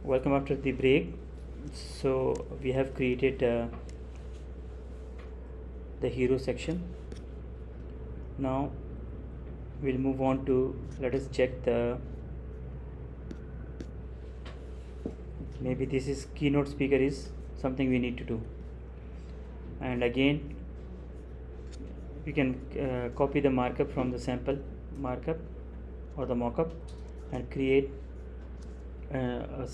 Welcome after the break. So we have created the hero section. Now we'll move on to, let us check the, maybe this is keynote speaker is something we need to do. And again we can copy the markup from the sample markup or the mockup and create a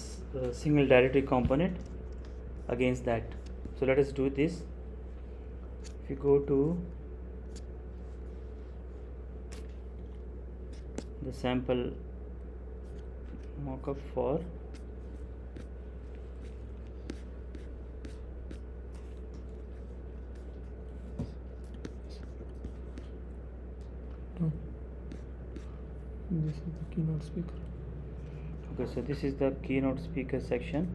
single directory component against that. So let us do this. If you go to the sample mockup for this is the keynote speaker. Okay, so this is the keynote speaker section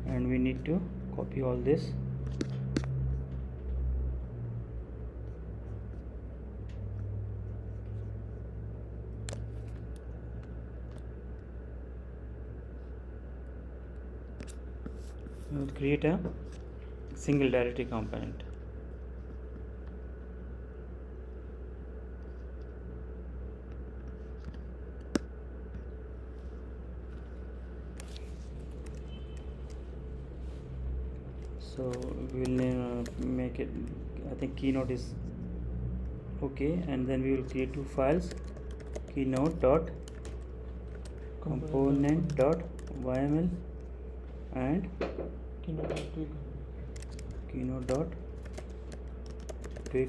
and we need to copy all this. We will create a single directory component. So we will make it, I think keynote is okay, and then we will create two files, keynote dot component dot yml and keynote dot twig.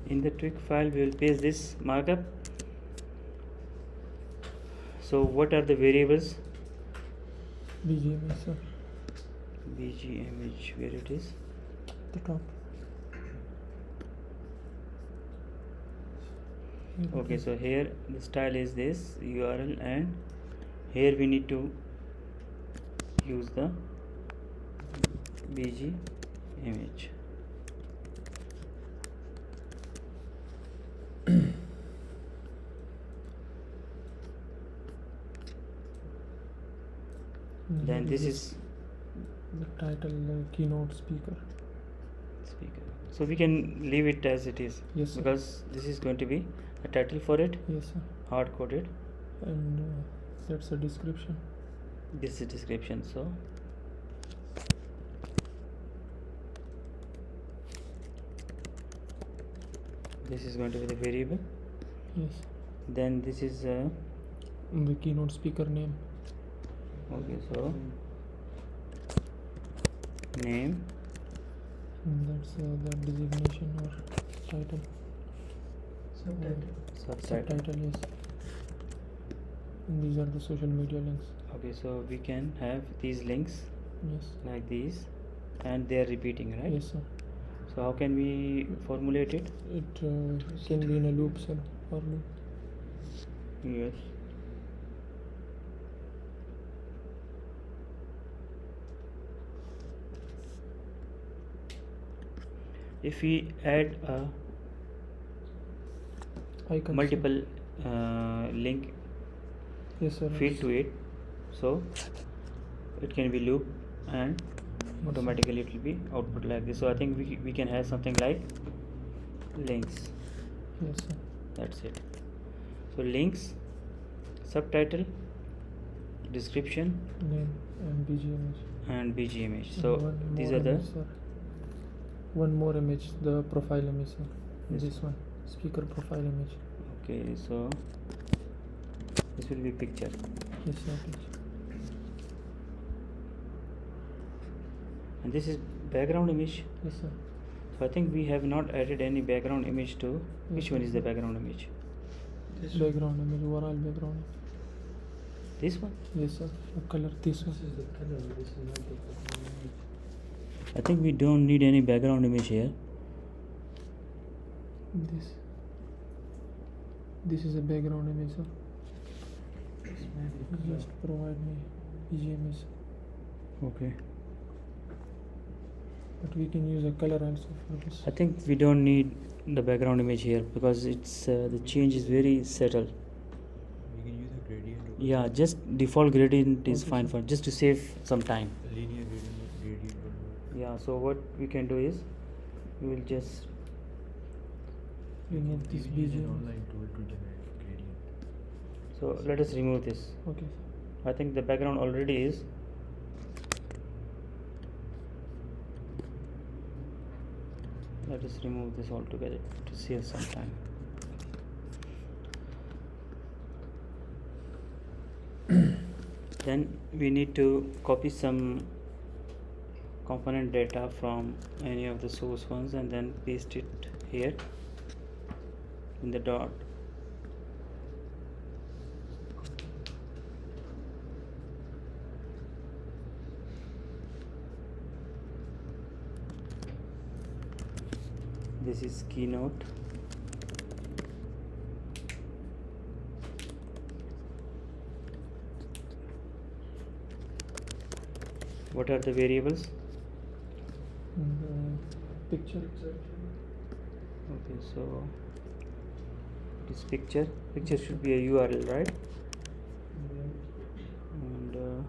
In the twig file we will paste this markup. So what are the variables? BGMH, sir. BGMH, where it is? The top. Okay, so here the style is this URL, and here we need to use the BG image. Then this is the title, keynote speaker. So we can leave it as it is. Yes, sir. Because this is going to be a title for it. Yes, sir. Hard coded. And that's a description. This is description. So this is going to be the variable. Yes. Then this is the keynote speaker name. Okay, so name. And that's the designation or title. Subtitle, yes. And these are the social media links. Okay, so we can have these links. Yes. Like these, and they are repeating, right? Yes, sir. So how can we formulate it? It can be in a loop, sir, or loop. Yes. If we add a icon, multiple link yes, sir, field to it, so it can be loop and yes, automatically it will be output like this. So I think we can have something like links. Yes, sir. That's it. So links, subtitle, description, Name and BGMH. and BGMH. So these are the image, sir. One more image, the profile image, sir. Yes. This one, speaker profile image. okay. So this will be picture. Yes, sir. Please. And this is background image. Yes, sir. So I think we have not added any background image to. Which Yes, one yes, is the sir. background image? This background image, overall background. This one? Yes, sir. The color, this one. This is the color, this is not the background image. I think we don't need any background image here. This is a background image, sir. Just provide me BGMH. Okay. But we can use a color also for this. I think we don't need the background image here because it's the change is very subtle. We can use a gradient. Yeah, just default gradient is Okay, fine sir. for just to save some time. Linear gradient will work. Yeah, so what we can do is we will just Remove this Even use an BGM. online tool to generate gradient. so let us remove this. Okay, sir. I think the background already is. Let us remove this altogether to save some time. Then we need to copy some component data from any of the source ones and then paste it here in the dot. This is Keynote. What are the variables? Picture. Okay, so this picture should be a URL, right? And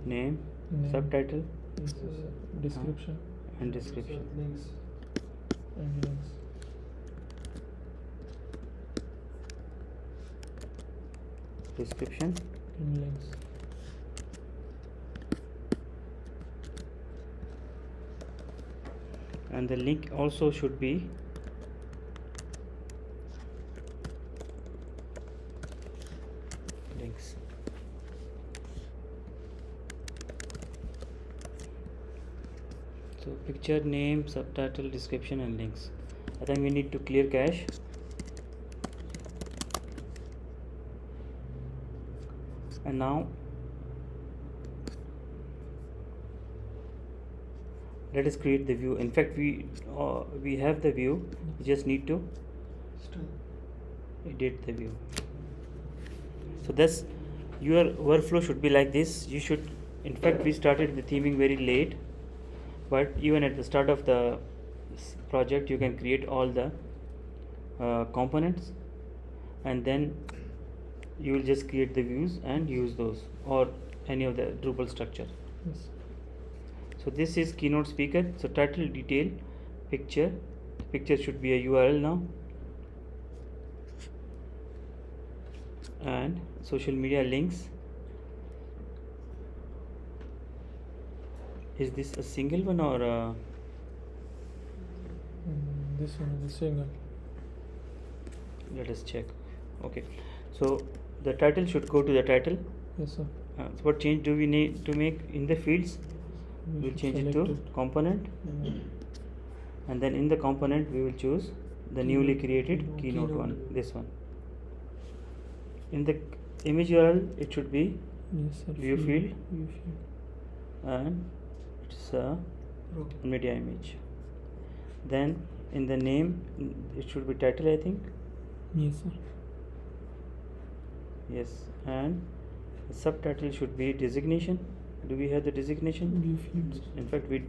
name, Name. subtitle, Yes, description and description. Links. and links. Description And links. and the link also should be links. So picture, name, subtitle, description and links. I think we need to clear cache. And now let us create the view. In fact, we have the view. We just need to edit the view. So that's your workflow should be like this. You should, in fact, we started the theming very late, but even at the start of the project, you can create all the components, and then you will just create the views and use those or any of the Drupal structure. Yes. So this is Keynote speaker. So title, detail, picture. Picture should be a URL now, and social media links. Is this a single one or This one is a single. let us check. Okay, so the title should go to the title. Yes, sir. So what change do we need to make in the fields? We'll should change it select to component, Yeah. and then in the component we will choose the newly created Keynote one, Keynote. this one. In the image URL it should be Yes, sir. View field. View field. and it's a media image. Then in the name it should be title, I think. Yes, sir. Yes, and the subtitle should be designation. Do we have the designation? View fields. In fact, we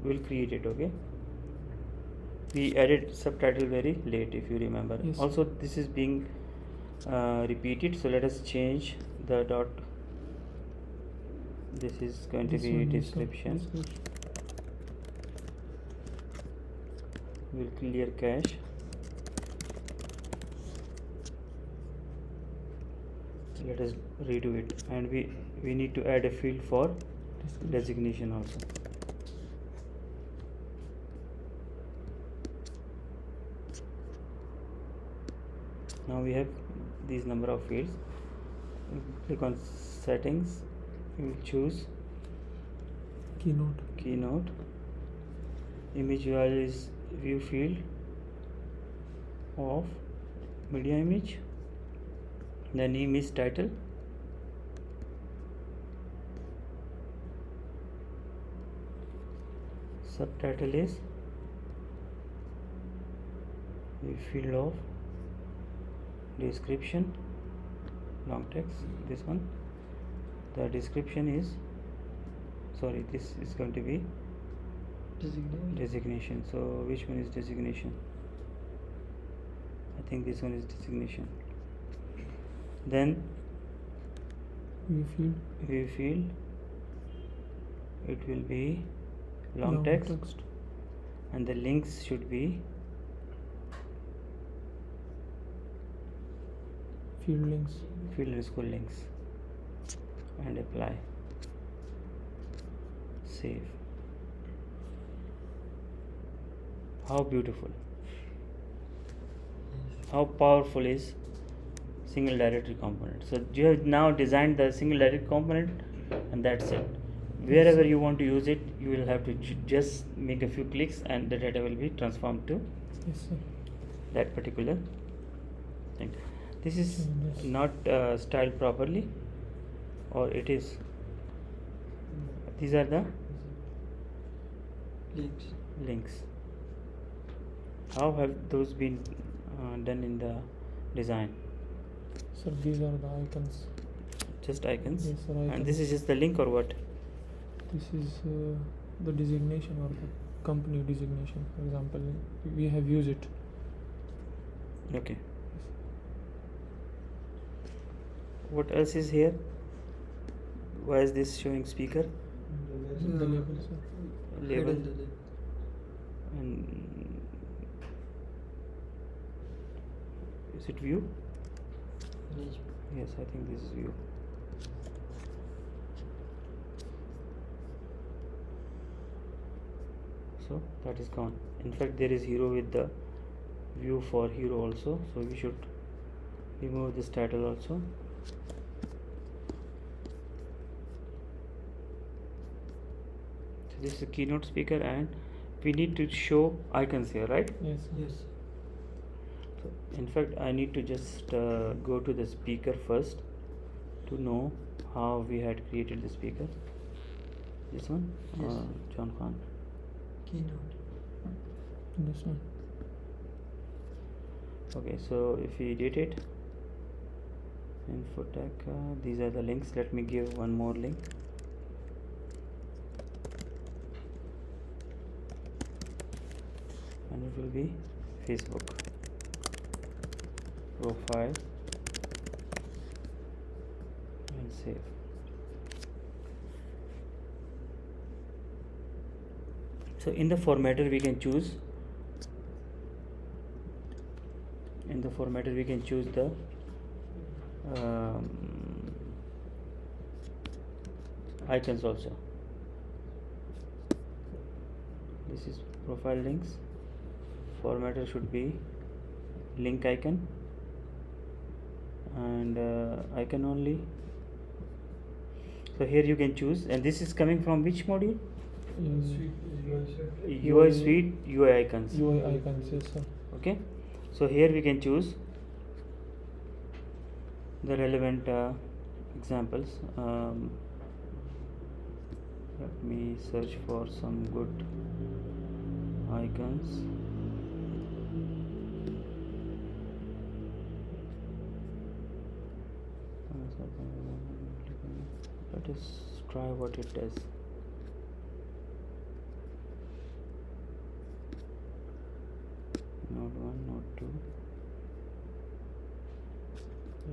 will create it. Okay, we added subtitle very late, if you remember. Yes. Also, this is being repeated, so let us change the dot. This is going to This be one, yes, sir. description. Description. We'll clear cache. Let us redo it, and we need to add a field for Description. designation also. Now we have these number of fields. Click on settings. We will choose Keynote. Image URL is view field of media image. The name is title. Subtitle is view field of description, long text, this one. The description is, sorry, this is going to be designation. So which one is designation? I think this one is designation. Then view field it will be long text, and the links should be field underscore links, and apply, save. How beautiful, how powerful is single directory component. So you have now designed the single directory component, and that's it. Wherever you want to use it, you will have to just make a few clicks and the data will be transformed to Yes, sir. that particular thing. This is Yes. not styled properly, or it is. These are the links. How have those been done in the design? Sir, these are the icons. Just icons. Yes, sir, And icons. this is just the link or what? This is the designation or the company designation. For example, we have used it. Okay. What else is here? Why is this showing speaker? The label, sir. Label. And is it view? Yes, I think this is view. So that is gone. In fact, there is hero with the view for hero also, so we should remove this title also. So this is a keynote speaker, and we need to show icons here, right? Yes, sir. So in fact, I need to just go to the speaker first to know how we had created the speaker. This one, Yes. John Khan. Keynote. This one. Okay, so if we edit it, info tag, these are the links. Let me give one more link. And it will be Facebook profile, and save. So in the formatter we can choose the icons also. This is profile links. Formatter should be link icon, and icon only. So here you can choose, and this is coming from which module? UI suite UI icons. UI icons, yes, sir. Okay, so here we can choose the relevant examples. Let me search for some good icons. Let us try what it does. Node 1, node 2.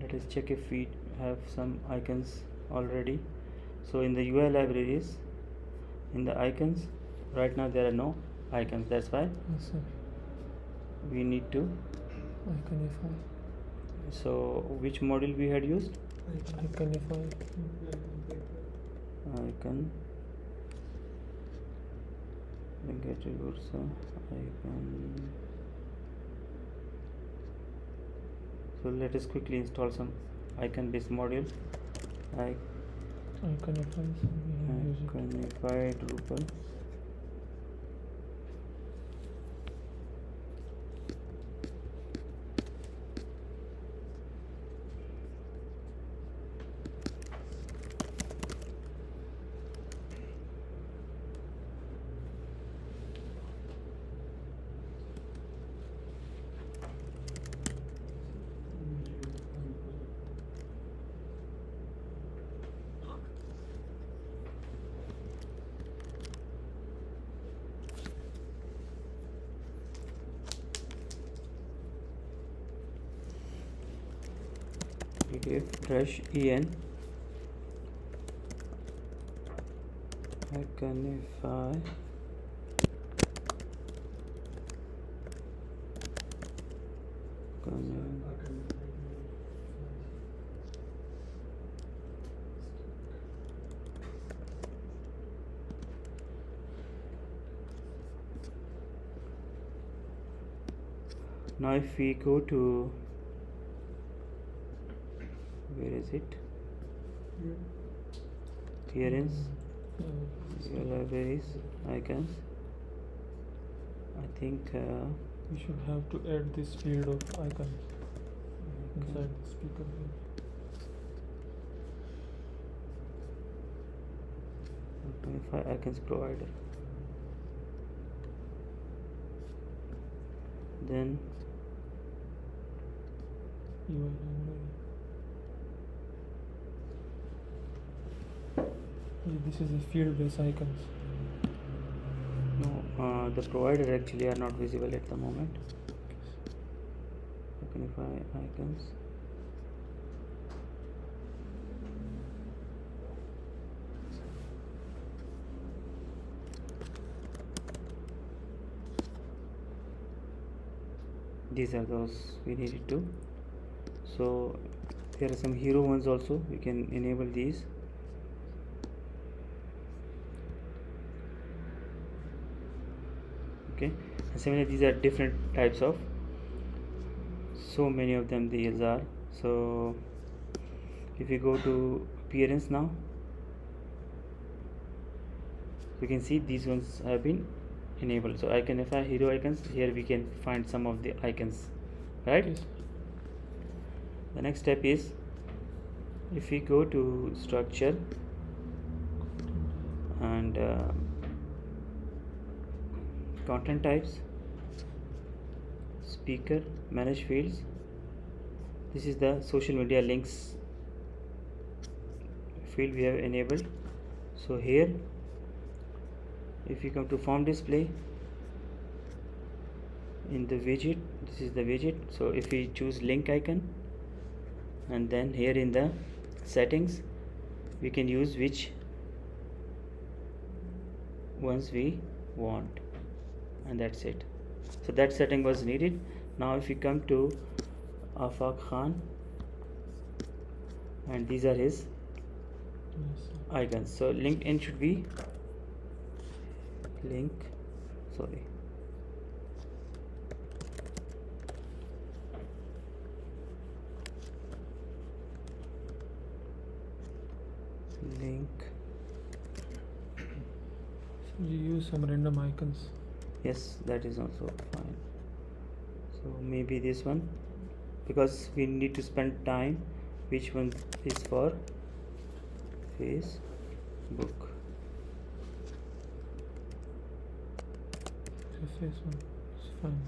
Let us check if we have some icons already. So in the UI libraries, in the icons, right now there are no icons. That's why Yes, sir. we need to. Iconify. So which module we had used? Iconify. Icon. Get icon. So let us quickly install some icon based module. Iconify. So we have used it. Iconify Drupal. if dash en iconify now if we go to where is it appearance your libraries icons I think We should have to add this field of icon inside the speaker field. Iconify icons provider then UI library. This is the field based icons. no the provider actually are not visible at the moment Iconify icons these are those we needed to so there are some hero ones also we can enable these okay and similarly these are different types of so many of them these are so if we go to appearance now we can see these ones have been enabled so Iconify hero icons here we can find some of the icons right Yes. the next step is if we go to structure and content types speaker manage fields this is the social media links field we have enabled so here if you come to form display in the widget this is the widget so if we choose link icon and then here in the settings we can use which ones we want and that's it so that setting was needed now if we come to Afaq Khan and these are his Yes. icons so LinkedIn should be link sorry link You use some random icons. yes that is also fine so maybe this one because we need to spend time which one is for Facebook Face one. It's fine.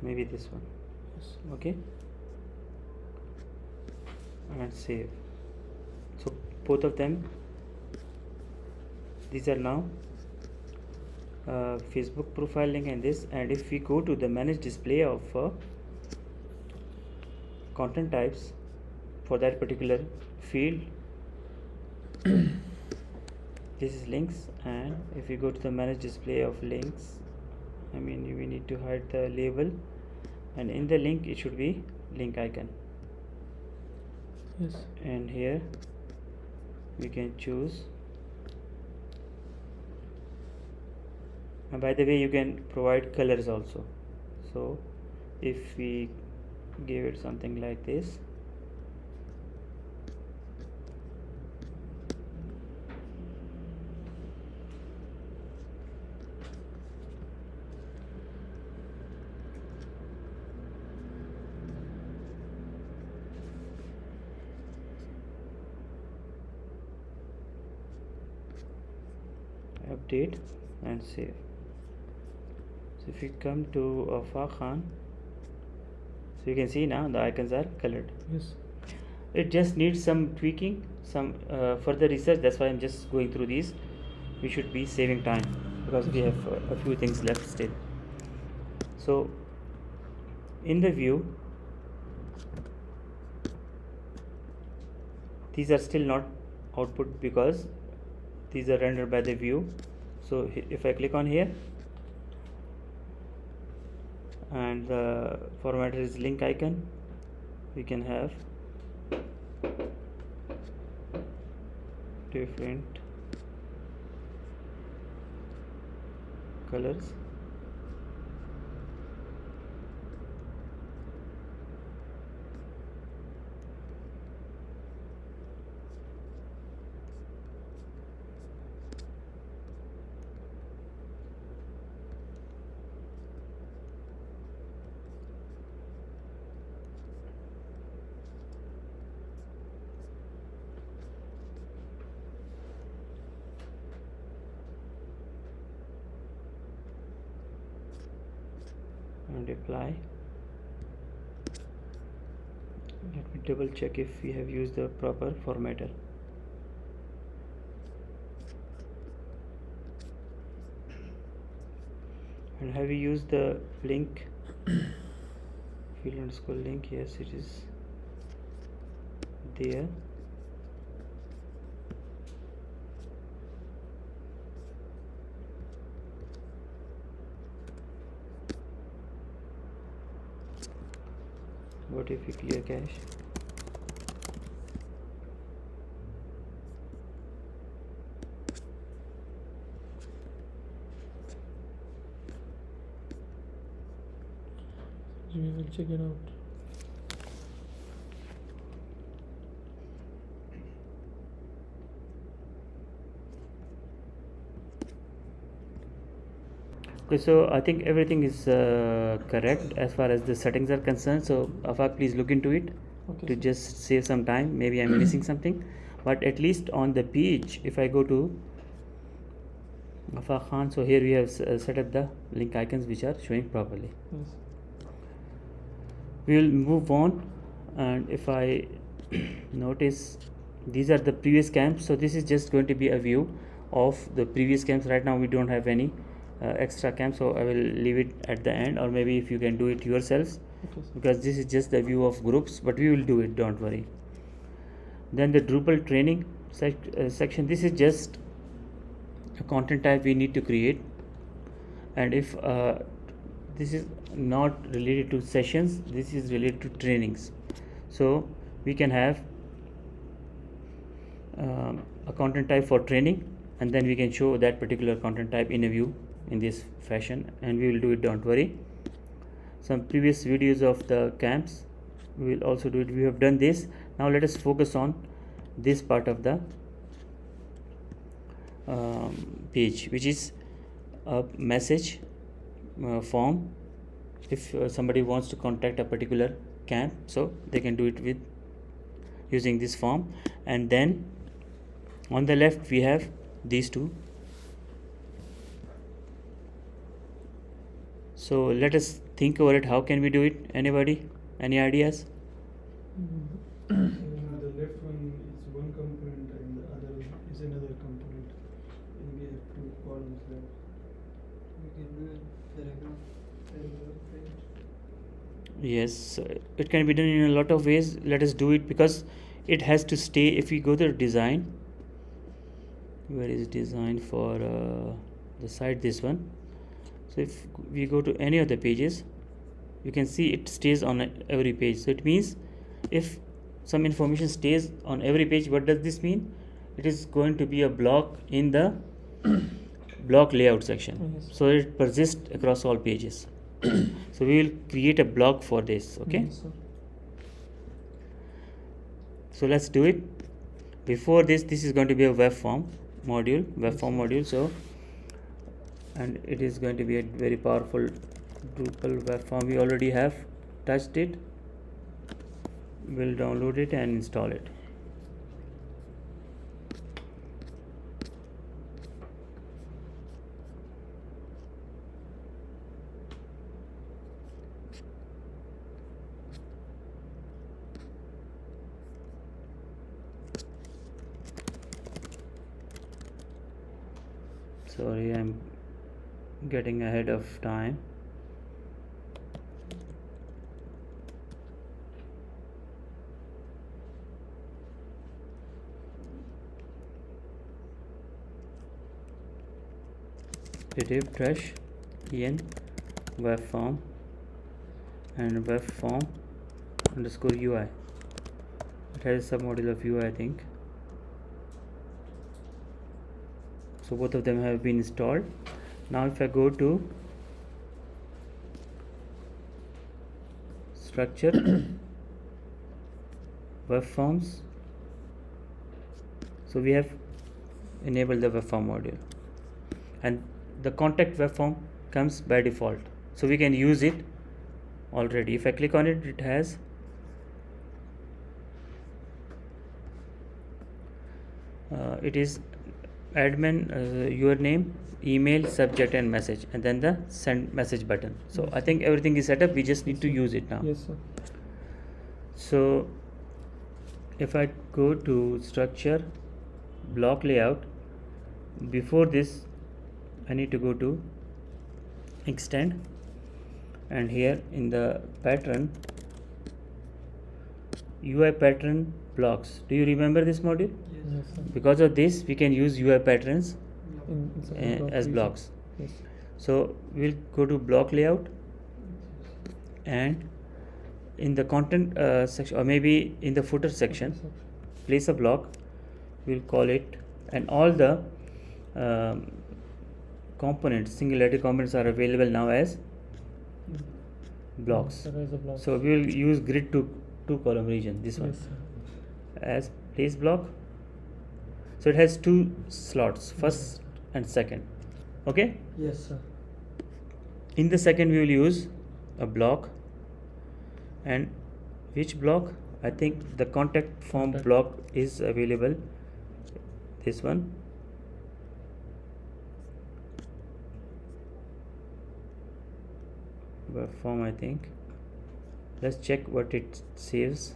maybe this one Yes. okay and save so both of them these are now Facebook profile link and this and if we go to the manage display of content types for that particular field this is links and if we go to the manage display of links I mean we need to hide the label and in the link it should be link icon Yes. and here we can choose and by the way you can provide colors also so if we give it something like this update and save so if we come to Afaq Khan so you can see now the icons are colored Yes. it just needs some tweaking some further research that's why I'm just going through these we should be saving time because we have a few things left still so in the view these are still not output because these are rendered by the view. So if I click on here and the formatter is link icon, we can have different colors. And apply. Let me double check if we have used the proper formatter. And have we used the link field underscore link? Yes, it is there. What if we clear cache? We will check it out. Okay, so I think everything is correct as far as the settings are concerned. So Afaq, please look into it Okay, to sir. just save some time. Maybe I'm missing something, but at least on the page, if I go to Afaq Khan, so here we have set up the link icons which are showing properly. Yes. We will move on, and if I notice these are the previous camps, so this is just going to be a view of the previous camps. Right now we don't have any extra camps, so I will leave it at the end, or maybe if you can do it yourselves, Okay, sir. because this is just the view of groups, but we will do it, don't worry. Then the Drupal training section, this is just a content type we need to create, and if this is not related to sessions, this is related to trainings, so we can have a content type for training, and then we can show that particular content type in a view in this fashion, and we will do it, don't worry. Some previous videos of the camps we will also do it. We have done this. Now let us focus on this part of the page, which is a message form. If somebody wants to contact a particular camp, so they can do it with using this form. And then on the left we have these two. So let us think over it. How can we do it? Anybody? Any ideas? The left one is one component and the other is another component. And we have two columns there. We can do a paragraph page. Yes, it can be done in a lot of ways. Let us do it, because it has to stay. If we go to design, where is design for the site? This one. So if we go to any of the pages, you can see it stays on every page. So it means if some information stays on every page, what does this mean? It is going to be a block in the block layout section. Yes. So it persists across all pages. So we will create a block for this. Okay. Yes, sir. So let's do it. Before this is going to be a web form module. So, and it is going to be a very powerful Drupal web form. We already have touched it. We'll download it and install it. Sorry, I'm getting ahead of time. dash en web form and web form underscore UI. It has a submodule of UI, I think. So both of them have been installed. Now if I go to structure web forms, so we have enabled the web form module, and the contact web form comes by default, so we can use it already. If I click on it, it has it is admin, your name, email, subject and message, and then the send message button. So I think everything is set up, we just need to use it now. Yes, sir. So if I go to structure block layout, before this I need to go to extend, and here in the pattern, UI pattern blocks. Do you remember this module? Yes, sir. Because of this we can use UI patterns Inside block as region. blocks. Yes. So we'll go to block layout, and in the content section, or maybe in the footer section, place a block, we'll call it, and all the components, single letter components are available now as blocks. There is a block. So we will use grid to two column region, this one, Yes, sir. as place block. So it has two slots, first and second. Okay, Yes, sir. in the second we will use a block, and which block? I think the contact form Contact. block is available, this one. Web form, I think. Let's check what it saves.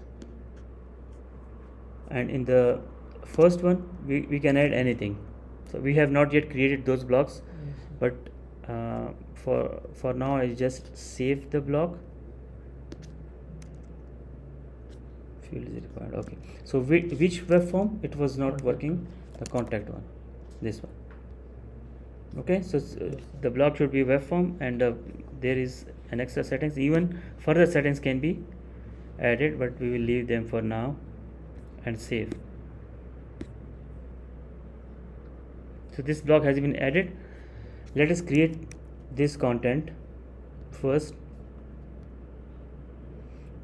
And in the first one we can add anything. So we have not yet created those blocks, Yes, sir. but for now I just save the block. Field is required. Okay, so which web form? It was not Contact. working. The contact one, this one. Okay, so Yes, sir. the block should be web form, and there is an extra settings. Even further settings can be added, but we will leave them for now and save. So this block has been added. Let us create this content first.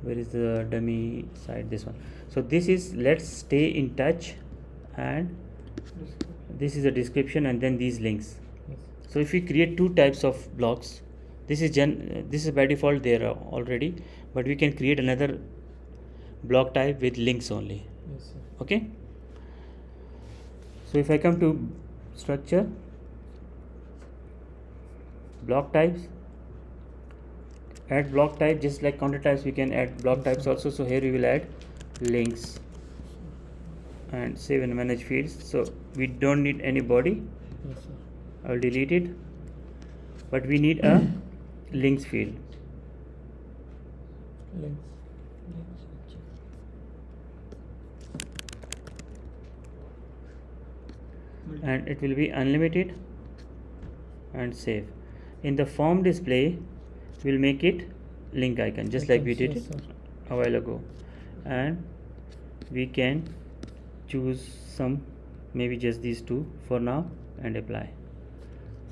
Where is the dummy side? This one. So this is let's stay in touch, and this is a description, and then these links. Yes. So if we create two types of blocks, this is by default there already, but we can create another block type with links only. Yes, sir. Okay, so if I come to structure block types, add block type, just like content types we can add block Yes, types sir. also. So here we will add links and save and manage fields. So we don't need any body, Yes, sir. I'll delete it, but we need a links field. Links. And it will be unlimited, and save. In the form display we'll make it link icon, just like we did Yes, it sir. a while ago, and we can choose some, maybe just these two for now, and apply.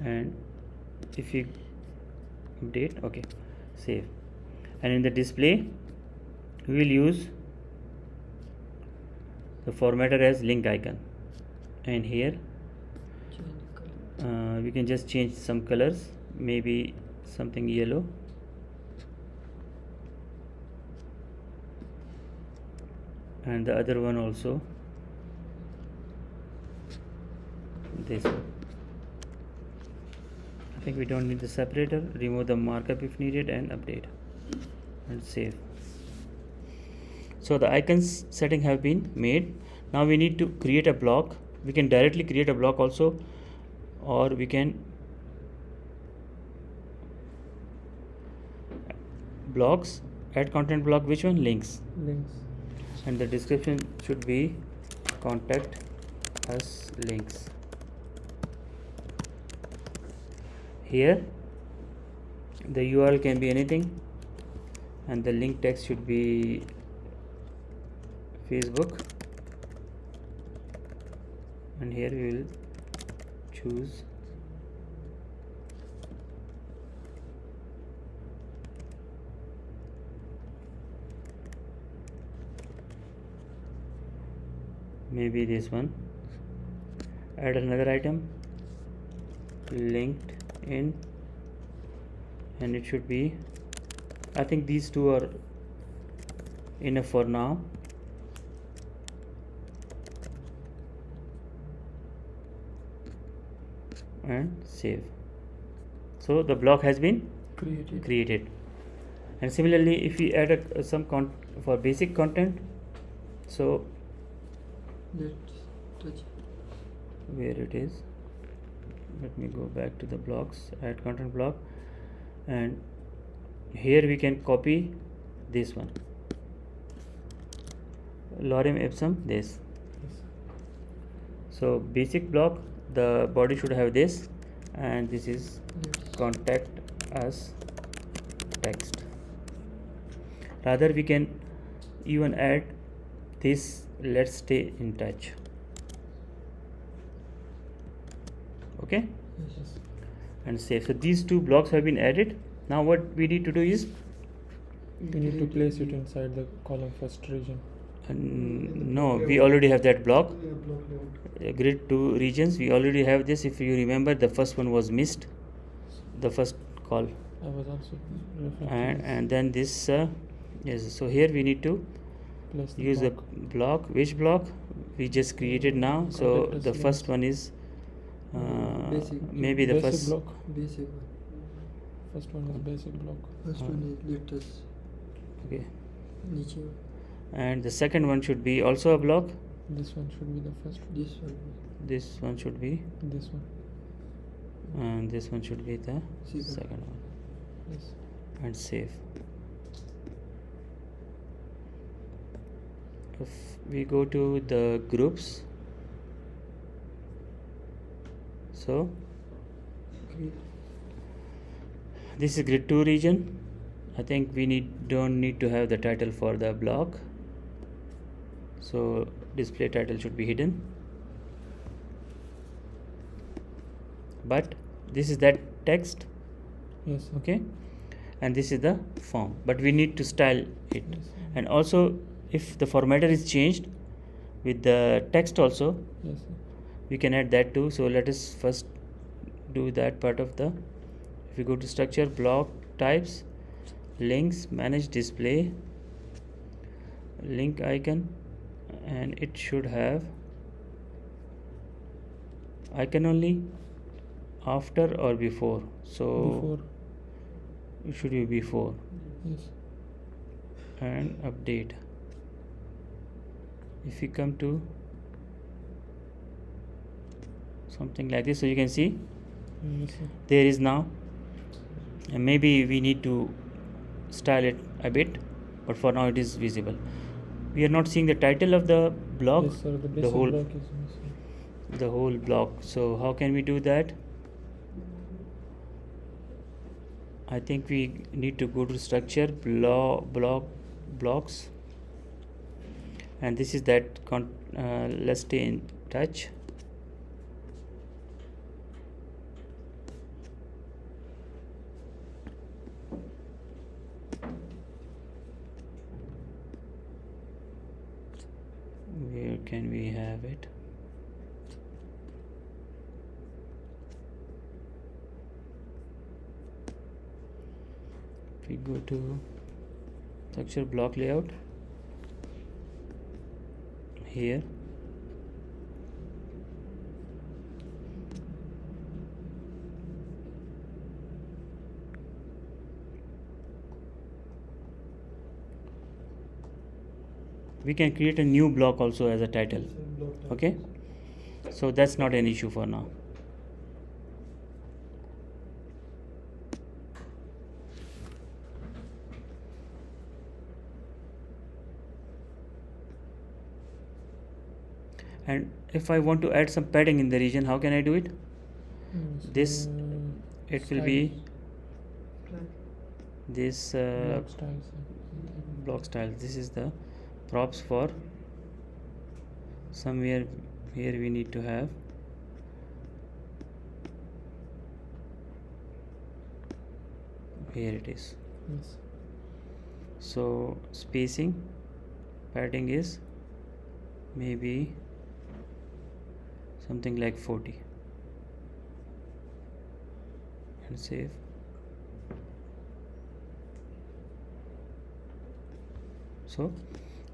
And if you update, okay, save. And in the display we will use the formatter as link icon, and here we can just change some colors, maybe something yellow, and the other one also this one. I think we don't need the separator. Remove the markup if needed, and update and save. So the icons setting have been made. Now we need to create a block. We can directly create a block also, or we can blocks, add content block, which one? Links. Links. And the description should be contact us links. here the URL can be anything, and the link text should be Facebook, and here we will choose maybe this one. Add another item, linked in, and it should be, I think these two are enough for now. And save. So the block has been created. And similarly, if we add some for basic content, so Let's touch. where it is, let me go back to the blocks, add content block, and here we can copy this one, lorem ipsum this. So basic block, the body should have this, and this is Let's contact us text. Rather we can even add this, let's stay in touch. Okay, yes. and save. So these two blocks have been added. Now what we need to do is, We need to place it inside the column first region. no, we already have that block. Block layout. Grid 2 regions, we already have this. If you remember, the first one was missed, the first call, I was also referring to and then this yes. So here we need to place the use block. the block. Which block we just created now? So Contact us the links. first one is Basic. maybe the basic first block. Basic one. First one is basic block. First one is let us. okay, Niche. and the second one should be also a block. This one should be the first one. This one. This one should be, This one. and this one should be the Second. second one, Yes. and save. If we go to the groups, so Create. this is grid 2 region. I think we don't need to have the title for the block, so display title should be hidden, but this is that text, Yes. okay, and this is the form, but we need to style it. Yes. And also if the formatter is changed with the text also, Yes. we can add that too. So let us first do that part of the, if we go to structure, block types, links, manage display, link icon, and it should have icon only after or before. So Before. it should be before, Yes. and update. If we come to something like this, so you can see Yes. Sir. there is now, and maybe we need to style it a bit, but for now it is visible. We are not seeing the title of the block, Yes, sir. The basic whole block is missing. the whole block. So how can we do that? I think we need to go to structure, blocks, and this is that let's stay in touch. Where can we have it? If we go to structure, block layout, here we can create a new block also as a title. Block type. Okay, so that's not an issue for now. And if I want to add some padding in the region, how can I do it? Yes, This it will be Flag. this block styles. block style. This is the props for somewhere here we need to have here it is. Yes. So spacing padding is maybe something like 40 and save. So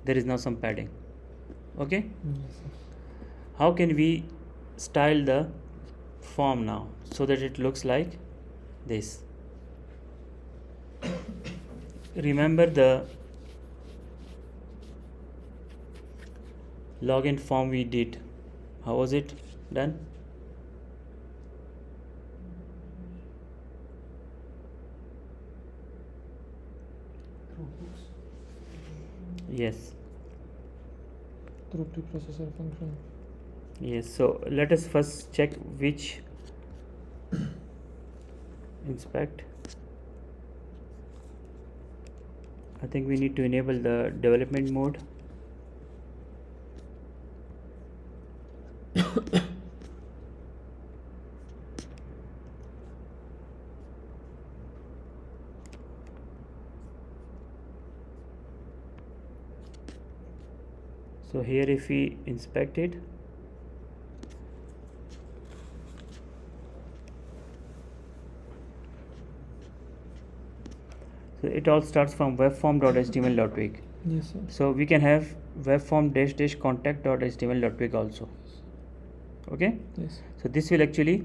there is now some padding. Okay, Yes, sir. how can we style the form now so that it looks like this? Remember the login form we did? How was it done? Through hooks. Yes, Through preprocessor function. yes. So let us first check which inspect. I think we need to enable the development mode. So here if we inspect it, so it all starts from webform.html.twig. Yes, sir. So we can have webform-contact.html.twig also. Okay, Yes. so this will actually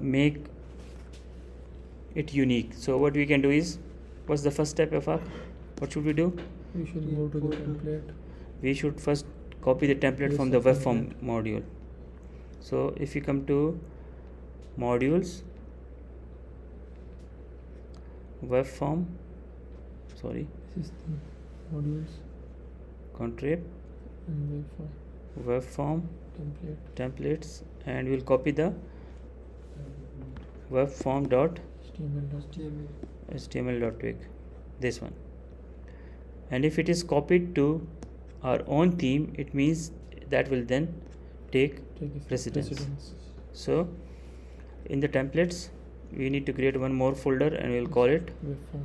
make it unique. So what we can do is, what's the first step of what should we do? We should Yeah, go to the photo. template. We should first copy the template Yes, from sir, the web form template. module. So if you come to modules, web form, sorry, This is the modules contrib, and waveform web form template. templates, and we'll copy the web form dot HTML. html.twig, this one. And if it is copied to our own theme, it means that will then take Take precedence. So in the templates we need to create one more folder and we'll call it Waveform.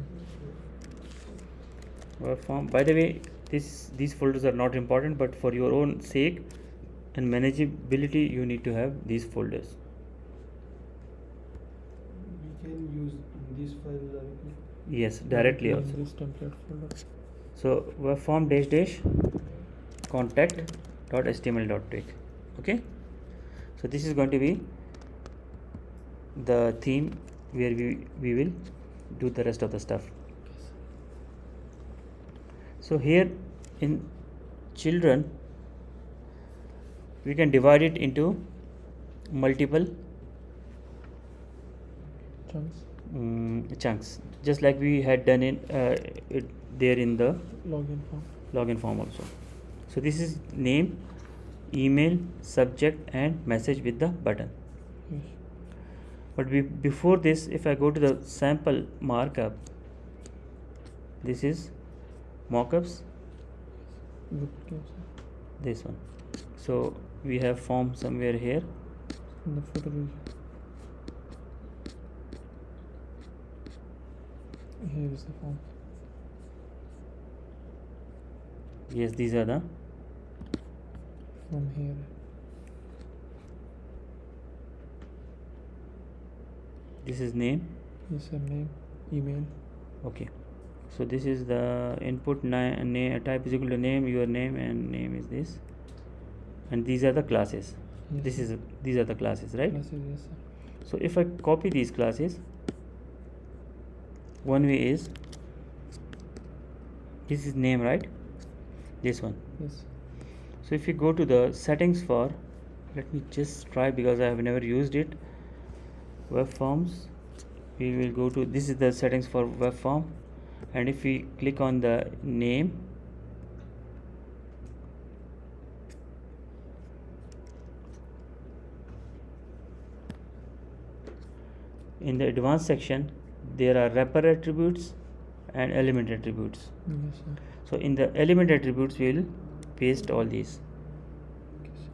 web form. By the way, these folders are not important, but for your own sake and manageability you need to have these folders. We can use this file directly. Yes, directly in also. this template folder. So web form dash contact.html.twig. Okay, so this is going to be the theme where we will do the rest of the stuff. So here in children we can divide it into multiple Chunks. chunks, just like we had done in there in the Login form. also. So this is name, email, subject and message with the button. Yes. But before this, if I go to the sample markup, this is mockups, Duplicate, sir. this one. So we have form somewhere here. In the footer region. Here is the form. Yes, these are the From here. this is name. Yes, sir. Name, email. Okay, so this is the input type is equal to name, your name, and name is this, and these are the classes. Yes. These are the classes, right? Classes, yes, sir. So if I copy these classes, one way is, this is name, right? This one. Yes. So if you go to the settings for, let me just try because I have never used it, web forms, we will go to, this is the settings for web form, and if we click on the name, in the advanced section there are wrapper attributes and element attributes. Yes, sir. So in the element attributes we will paste all these. Okay, sir.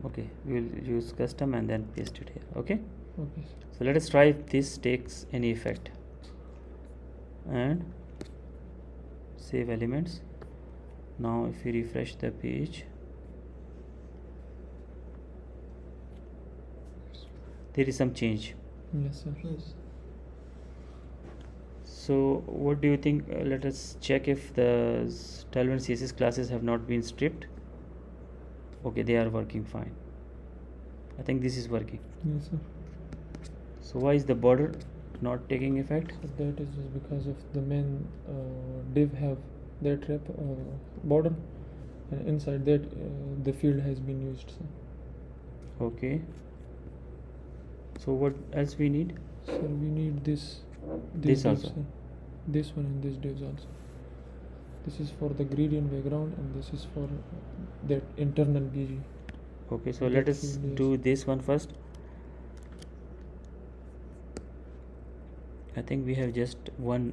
Okay, we will use custom and then paste it here. Okay, Okay, sir. so let us try if this takes any effect and save elements. Now if we refresh the page, there is some change. Yes, sir. Yes. So what do you think? Let us check if the 12 and CSS classes have not been stripped. Okay, they are working fine. I think this is working. Yes, sir. So why is the border not taking effect? So that is just because of the main div have that wrap border, and inside that the field has been used, sir. Okay. So what else we need? So we need this This divs, also. sir. This one and this divs also. This is for the gradient background and this is for that internal BG. Okay, so That let us field is- do this one first. I think we have just one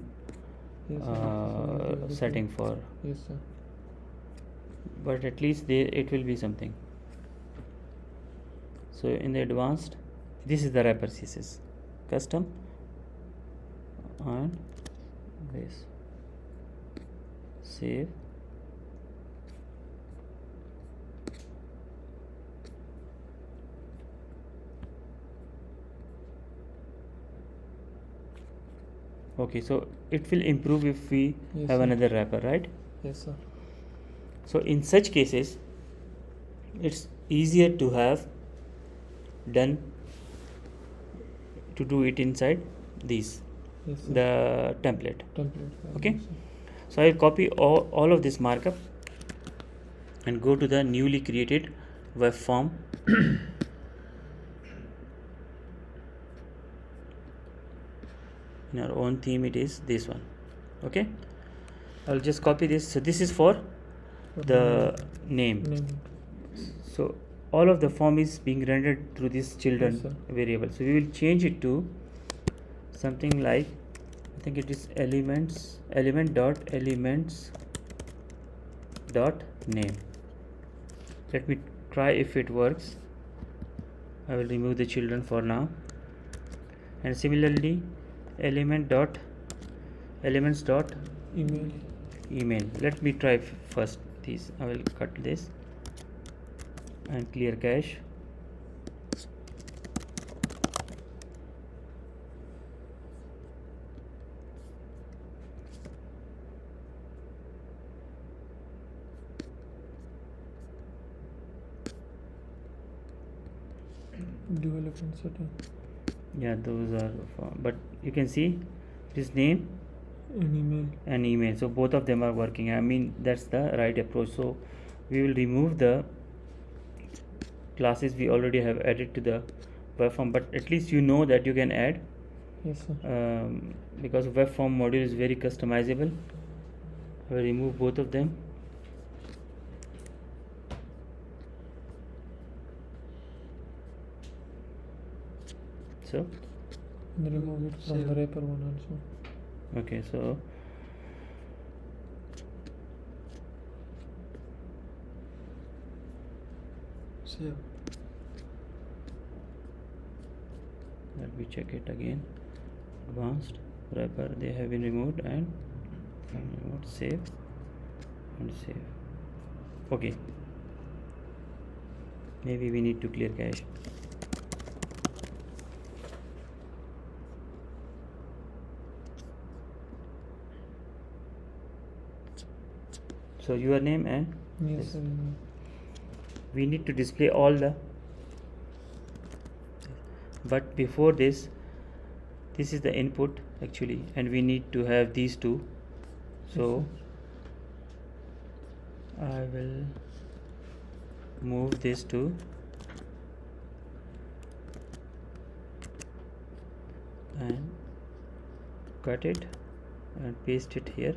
Yes, sir. So the other setting field- for, Yes, sir. but at least there it will be something. So in the advanced, this is the wrapper CSS, custom and this, save. Okay, so it will improve if we Yes, have sir. another wrapper, right? Yes, sir. So in such cases, it's easier to have done to do it inside these, Yes, sir. the template. Template. Okay. Yes, sir. So I will copy all of this markup and go to the newly created web form. In our own theme it is this one. Okay, I'll just copy this. So this is for For the name. name. So all of the form is being rendered through this children Yes, sir. variable. So we will change it to something like, I think it is element dot name. Let me try if it works. I will remove the children for now, and similarly elements dot Email. email. Let me try first these. I will cut this and clear cache. Development setting. Yeah, those are but you can see this name An email. and email, so both of them are working. I mean, that's the right approach. So we will remove the classes we already have added to the web form, but at least you know that you can add, Yes, sir. because web form module is very customizable. I will remove both of them. So And remove it from Save. the wrapper one also. okay, so Save. let me check it again. Advanced wrapper, they have been removed, and removed, save and save. Okay, maybe we need to clear cache. So your name and Yes, this. sir. We need to display all the, but before this is the input actually, and we need to have these two. So I will move this to and cut it and paste it here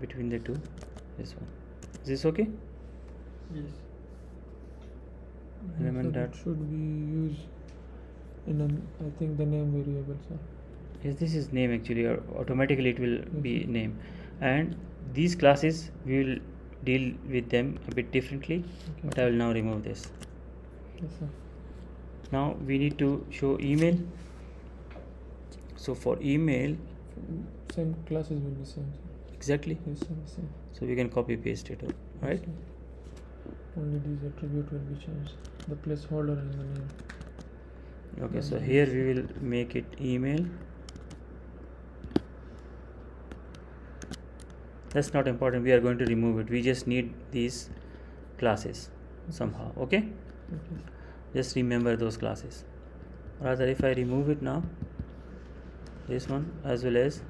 between the two, this one. this okay? Yes. Element Sir, dot. it should be used in an, I think, the name variable, sir. Yes, this is name actually, or automatically it will be Mhm. name. And these classes we will deal with them a bit differently, Okay, but sir. I will now remove this. Yes, sir. Now we need to show email. So for email, Same classes will be same, sir. exactly. Yes, sir, same. So we can copy paste it, Yes, right? sir. Only these attribute will be changed. The placeholder and the name. Okay, so Mhm. here we will make it email. That's not important, we are going to remove it. We just need these classes somehow. Okay, Okay. just remember those classes. Rather, if I remove it now, this one as well as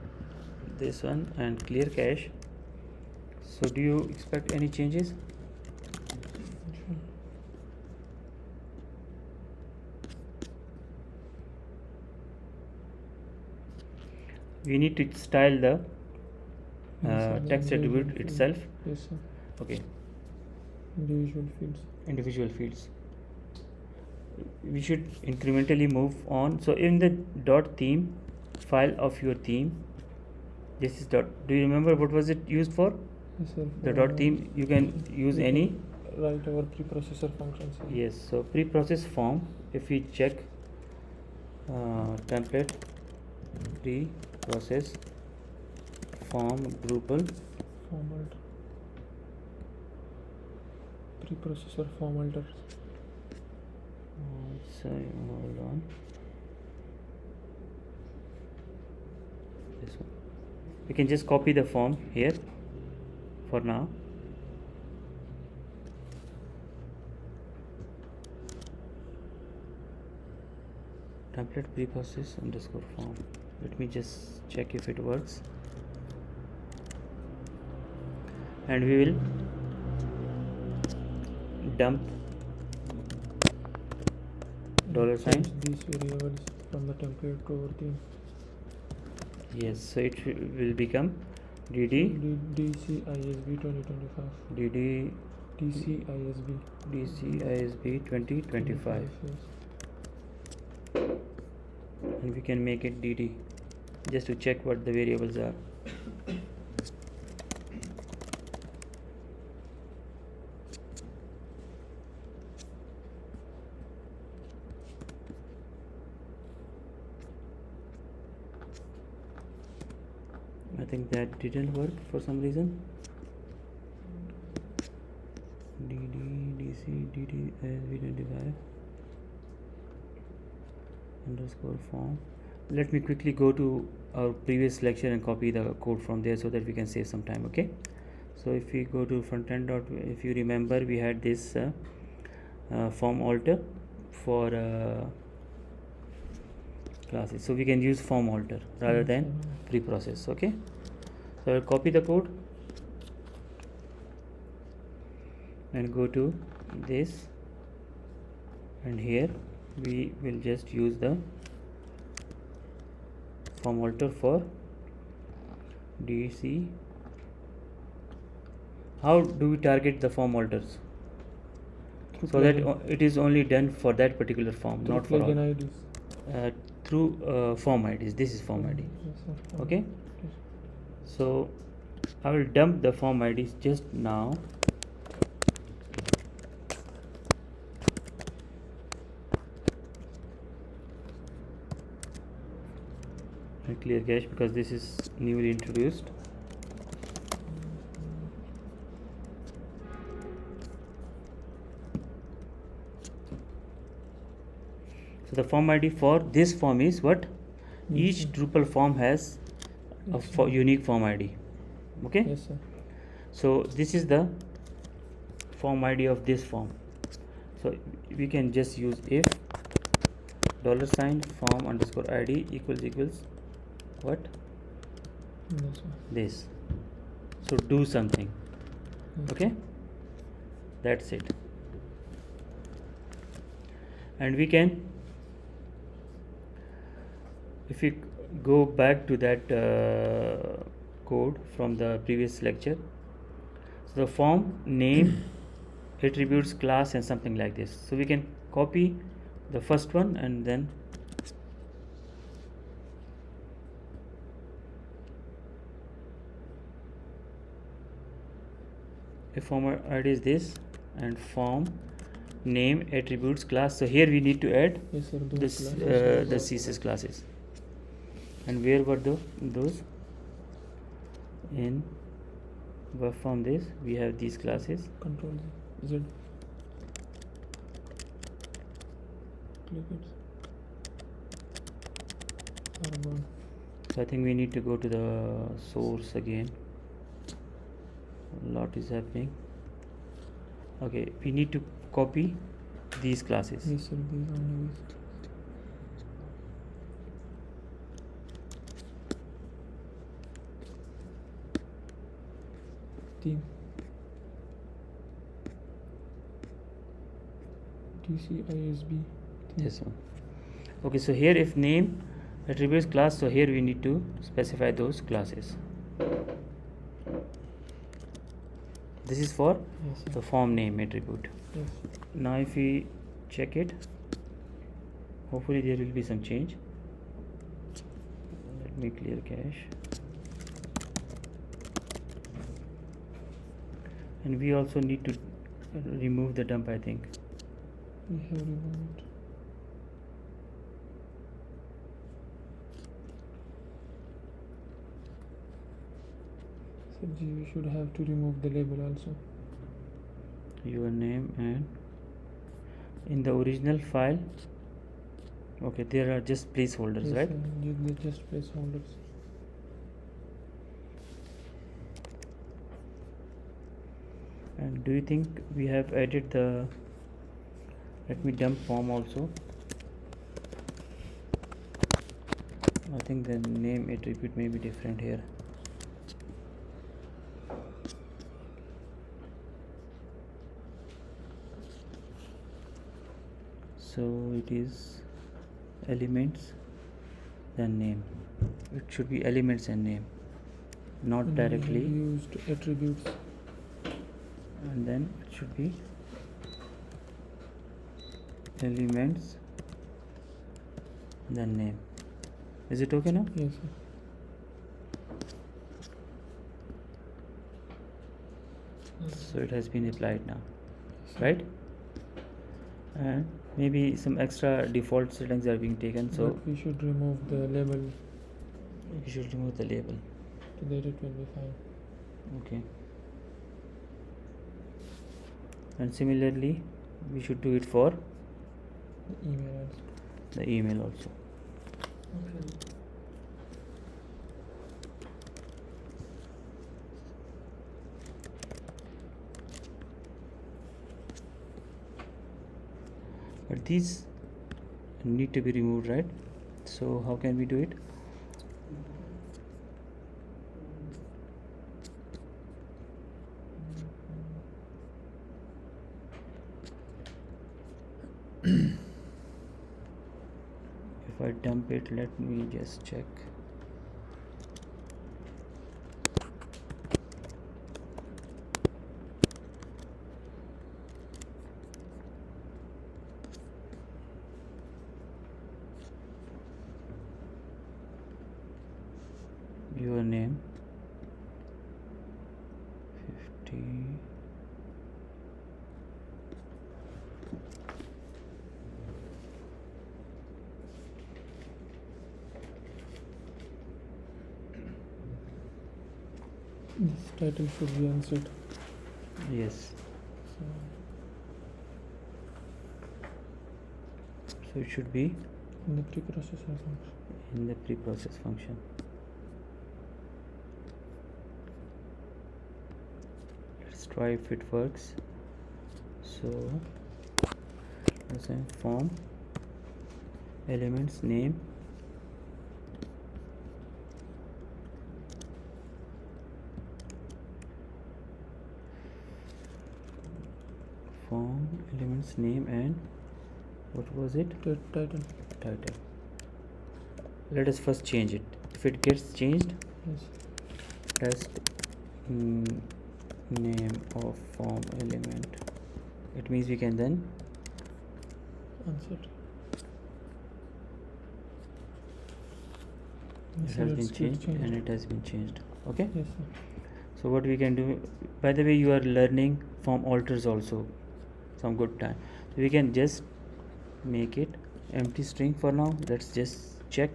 this one, and clear cache, so do you expect any changes? Sure. We need to style the Yes, sir, the text individual attribute field. itself. Yes, sir. Okay, Individual fields. individual fields. We should incrementally move on. So in the dot theme file of your theme, this is dot. Do you remember what was it used for? Yes, sir. The dot theme, you can use we any. can write our preprocessor functions. Sir. Yes, so preprocess form, if we check template preprocess form Drupal, Form alter. Preprocessor form alter. sorry, hold on, this one. We can just copy the form here for now. Template preprocess underscore form. Let me just check if it works. And we will dump $sign. Change these variables from the template to our theme. Yes, so it will become dd DCISB 2025. dd DCISB. DCISB 2025, Yes. and we can make it dd just to check what the variables are. I think that didn't work for some reason. dd dc dd ISB 25 underscore form. Let me quickly go to our previous lecture and copy the code from there so that we can save some time. Okay, so if we go to frontend dot, if you remember, we had this form alter for classes, so we can use form alter rather than preprocess. Okay, so I'll copy the code and go to this, and here we will just use the form alter for DC. How do we target the form alters? So that it is only done for that particular form, not for all. IDs. Through form IDs. This is form ID. Yes, sir. Okay, Yes. so I will dump the form IDs just now. And clear cache because this is newly introduced. So the form ID for this form is what? Each sir. Drupal form has a Yes, sir. unique form ID. Okay, Yes, sir. so this is the form ID of this form. So we can just use if $sign form underscore ID equals what? Yes, sir. This. So do something. Yes. Okay, that's it. And we can, if we go back to that code from the previous lecture, So the form name, attributes, class, and something like this. So we can copy the first one and then a form ID is this, and form name, attributes, class. So here we need to add Yes, sir. Those this classes. the CSS classes. And where were those? In web form this we have these classes. Control Z. Click it. Are gone. So I think we need to go to the source again. A lot is happening. Okay, we need to copy these classes. Yes, sir. These only these. Theme. DCISB. This one. Okay, so here if name, attributes, class, so here we need to specify those classes. This is for Yes, sir. the form name attribute. Yes. Now if we check it, hopefully there will be some change. Let me clear cache. And we also need to remove the dump, I think. We have removed. So G, we should have to remove the label also. Your name and in the original file. Okay, there are just placeholders, Yes, right? sir. They're just placeholders. And do you think we have added the, let me dump form also. I think the name attribute may be different here. So it is elements then name. It should be elements and name, not And we have directly. used attributes. And then it should be elements then name. Is it okay now? Yes, sir. So it has been applied now, right? And maybe some extra default settings are being taken, so But we should remove the label, we should remove the label. so that it will be fine. Okay. And similarly we should do it for The email also. the email also. Okay. But these need to be removed, right? So how can we do it? If I dump it, let me just check. Your name 50. This title should be unset. Yes, So, so it should be in the preprocessor function. in the preprocess function. Let's try if it works. So let's say form elements name form elements name and what was it? Title. Title. Let us first change it. If it gets changed, Yes. test name of form element. It means we can then Unset. it has been changed and it has been changed. Okay. Yes, sir. So what we can do, by the way, you are learning form alters also some good time. So we can just make it empty string for now. Let's just check,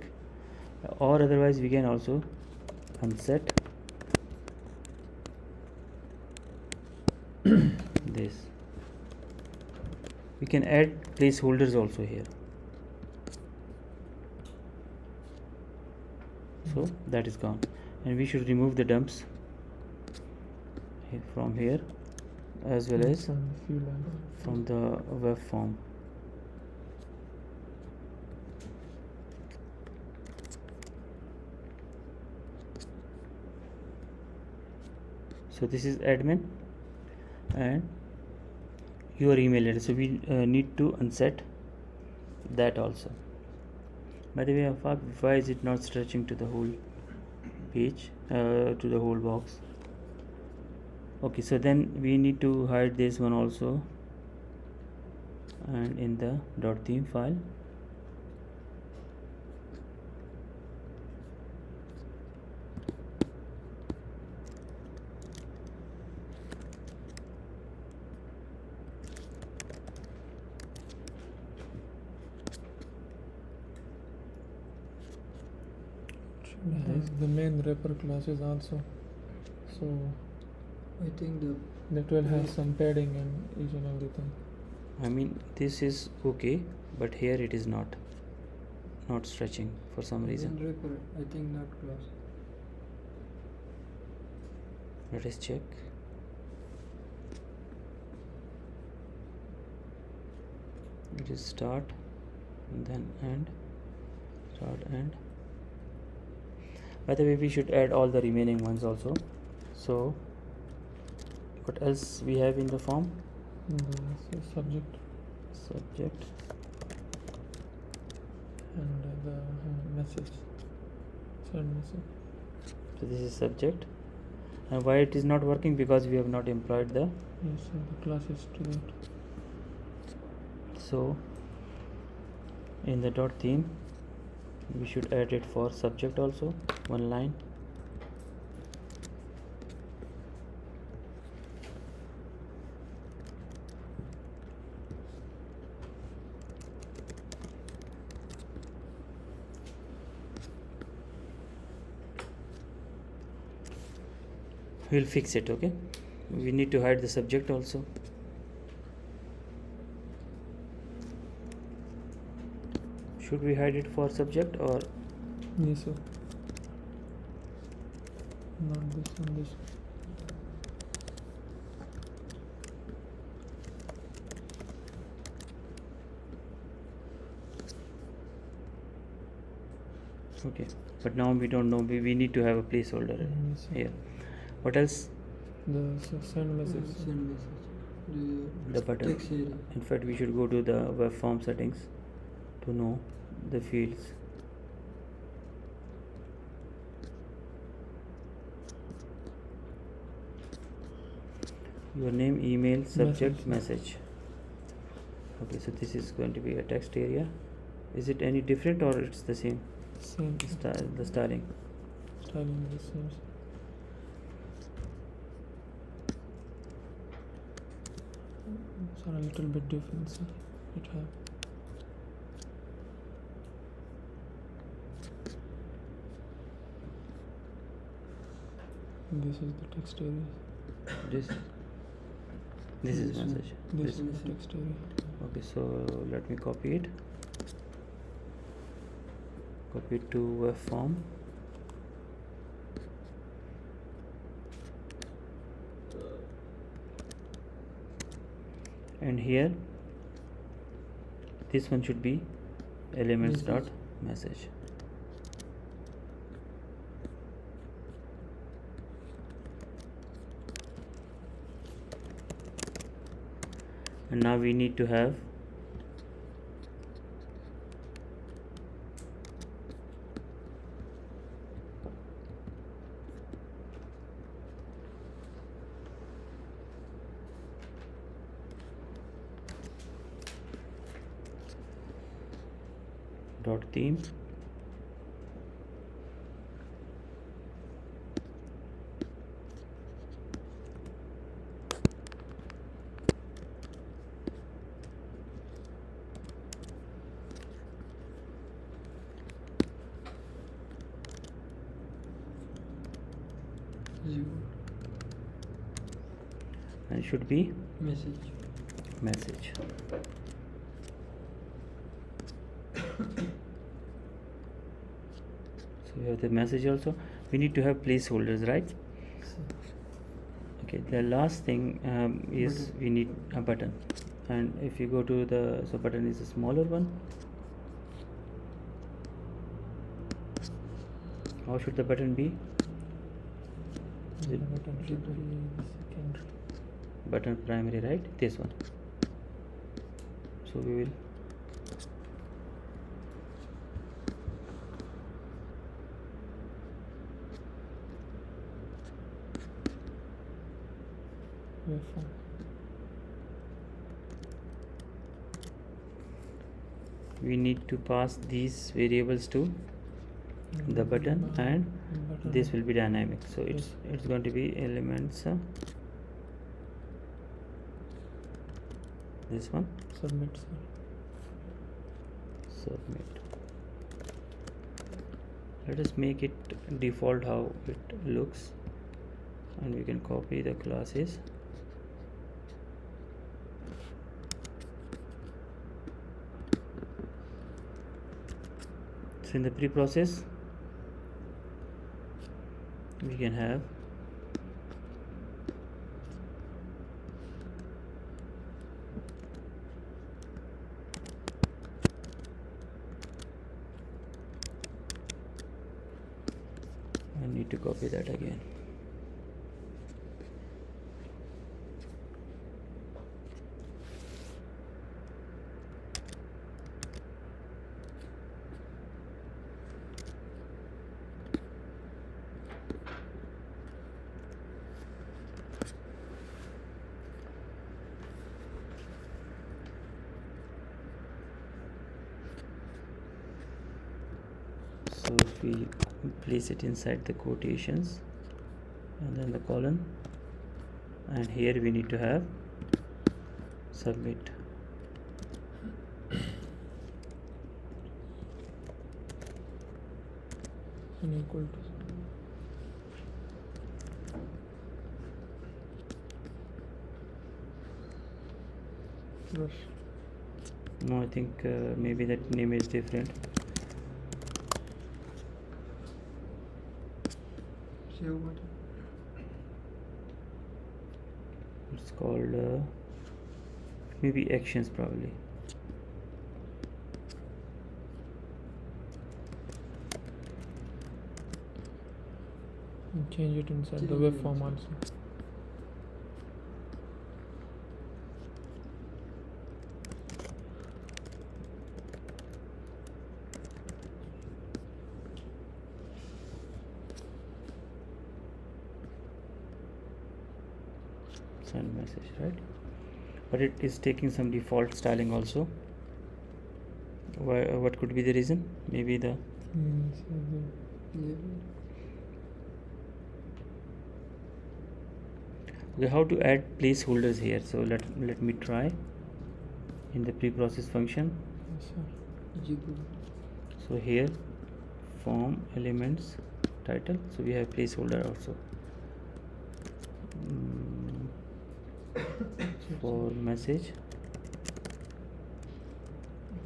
or otherwise we can also unset this. We can add placeholders also here. So that is gone, and we should remove the dumps from here as well as From the field and from the web form. So this is admin and your email address, so we need to unset that also. By the way, why is it not stretching to the whole page, to the whole box? Okay, so then we need to hide this one also, and in the .theme file has the main wrapper classes also, so I think that will have some padding and each and everything. I mean this is okay, but here it is not stretching for some reason. Wrapper, I think not class. Let us check. It is start and then end, start end. By the way, we should add all the remaining ones also. So what else we have in the form? The subject and the message, send message. So this is subject, and why it is not working? Because we have not employed the. Yes, so the classes to that. So in the .theme we should add it for subject also, one line. We'll fix it. Okay, we need to hide the subject also. Should we hide it for subject or? Yes, sir. Not this and this. Okay, but now we don't know. We need to have a placeholder Yes, sir. here. What else? The send message. Send message. The button. Text area. In fact, we should go to the web form settings to know the fields. Your name, email, subject, message. Okay, so this is going to be a text area. Is it any different or it's the same? Same. The styling. Styling is the same. It's a little bit different, sir. It have. This is the text area. This is This one. message. This is the text area. Okay, so let me copy it. Copy it to web form. And here this one should be elements dot message. And now we need to have dot theme. Zero. And should be Message. message. So we have the message also. We need to have placeholders, right? Okay, the last thing is Button. we need a button, and if you go to the button is a smaller one. How should the button be? The button should be secondary. Button primary, right? This one. So we will Waveform. we need to pass these variables to the button, and this will be dynamic. So it's going to be elements this one, Submit, sir. submit. Let us make it default how it looks, and we can copy the classes. So in the pre-process we can have I need to copy that again. So if we place it inside the quotations and then the colon, and here we need to have submit. And equal to. Brush. No, I think maybe that name is different. Save button. It's called maybe actions probably. And change it inside the Change waveform it. also. Send message, right? But it is taking some default styling also. Why? What could be the reason? Maybe the So Yeah. okay, how to add placeholders here. So let me try in the pre-process function. yes, sir. Zero. So here form elements title, so we have placeholder also. For message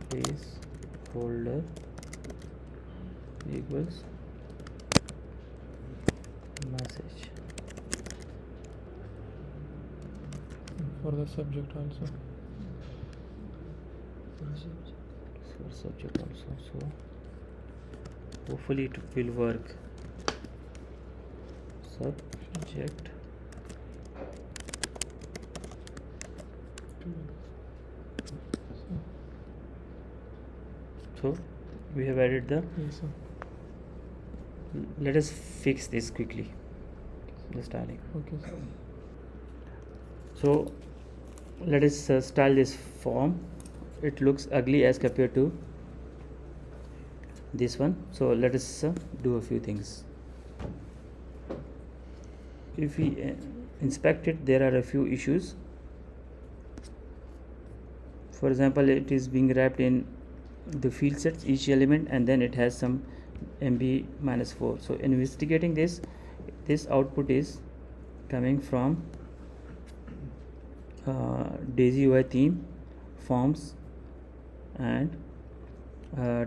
placeholder equals message. And for the subject also. Message. For subject also, so hopefully it will work. Subject so we have added the Yes, sir. let us fix this quickly, the styling. Okay, sir. So let us style this form. It looks ugly as compared to this one. So let us do a few things. If we inspect it, there are a few issues. For example, it is being wrapped in the field sets, each element, and then it has some MB-4. So investigating this output is coming from Daisy UI theme, forms, and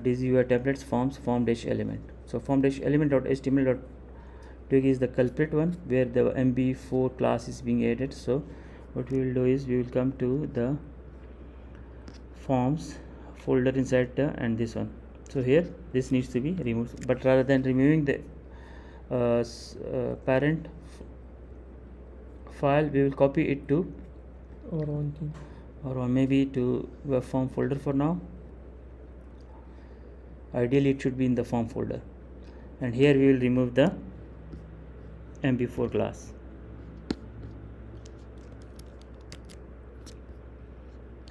Daisy UI templates, forms, form-element. So form-element.html.twig is the culprit one where the MB4 class is being added. So what we will do is we will come to the forms folder inside and this one. So here this needs to be removed, but rather than removing the parent file, we will copy it to Or one thing. or maybe to web form folder for now. Ideally it should be in the form folder, and here we will remove the MB4 class.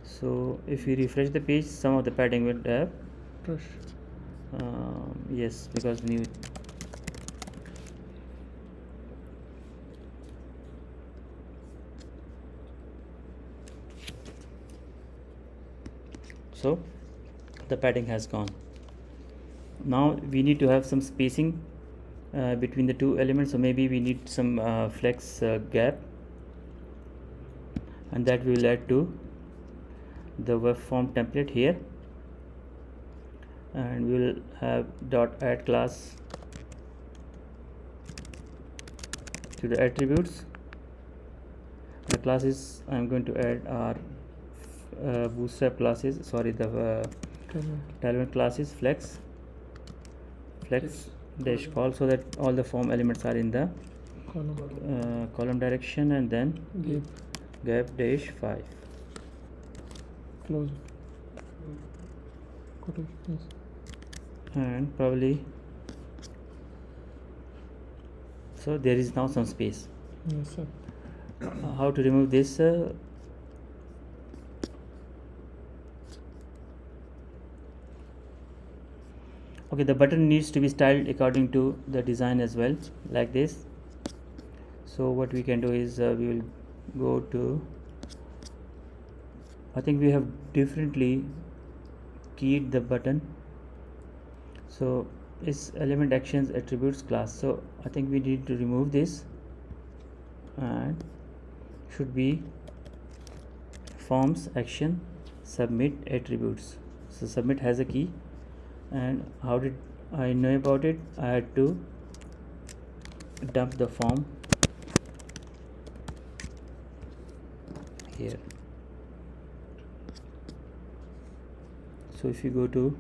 So if we refresh the page, some of the padding will have Brush. yes, because new. So the padding has gone. Now we need to have some spacing between the two elements, so maybe we need some flex gap, and that we will add to the web form template here, and we will have .add class to the attributes. The classes I am going to add are bootstrap classes, sorry, the relevant classes flex dash call, so that all the form elements are in the column direction, and then gap dash 5. Close it. Quotation, yes. And probably so there is now some space. Yes, sir. How to remove this? Okay, the button needs to be styled according to the design as well, like this. So what we can do is we will go to, I think we have differently keyed the button. So it's element actions attributes class. So I think we need to remove this, and should be forms action submit attributes. So submit has a key, and how did I know about it? I had to dump the form here. So if you go to,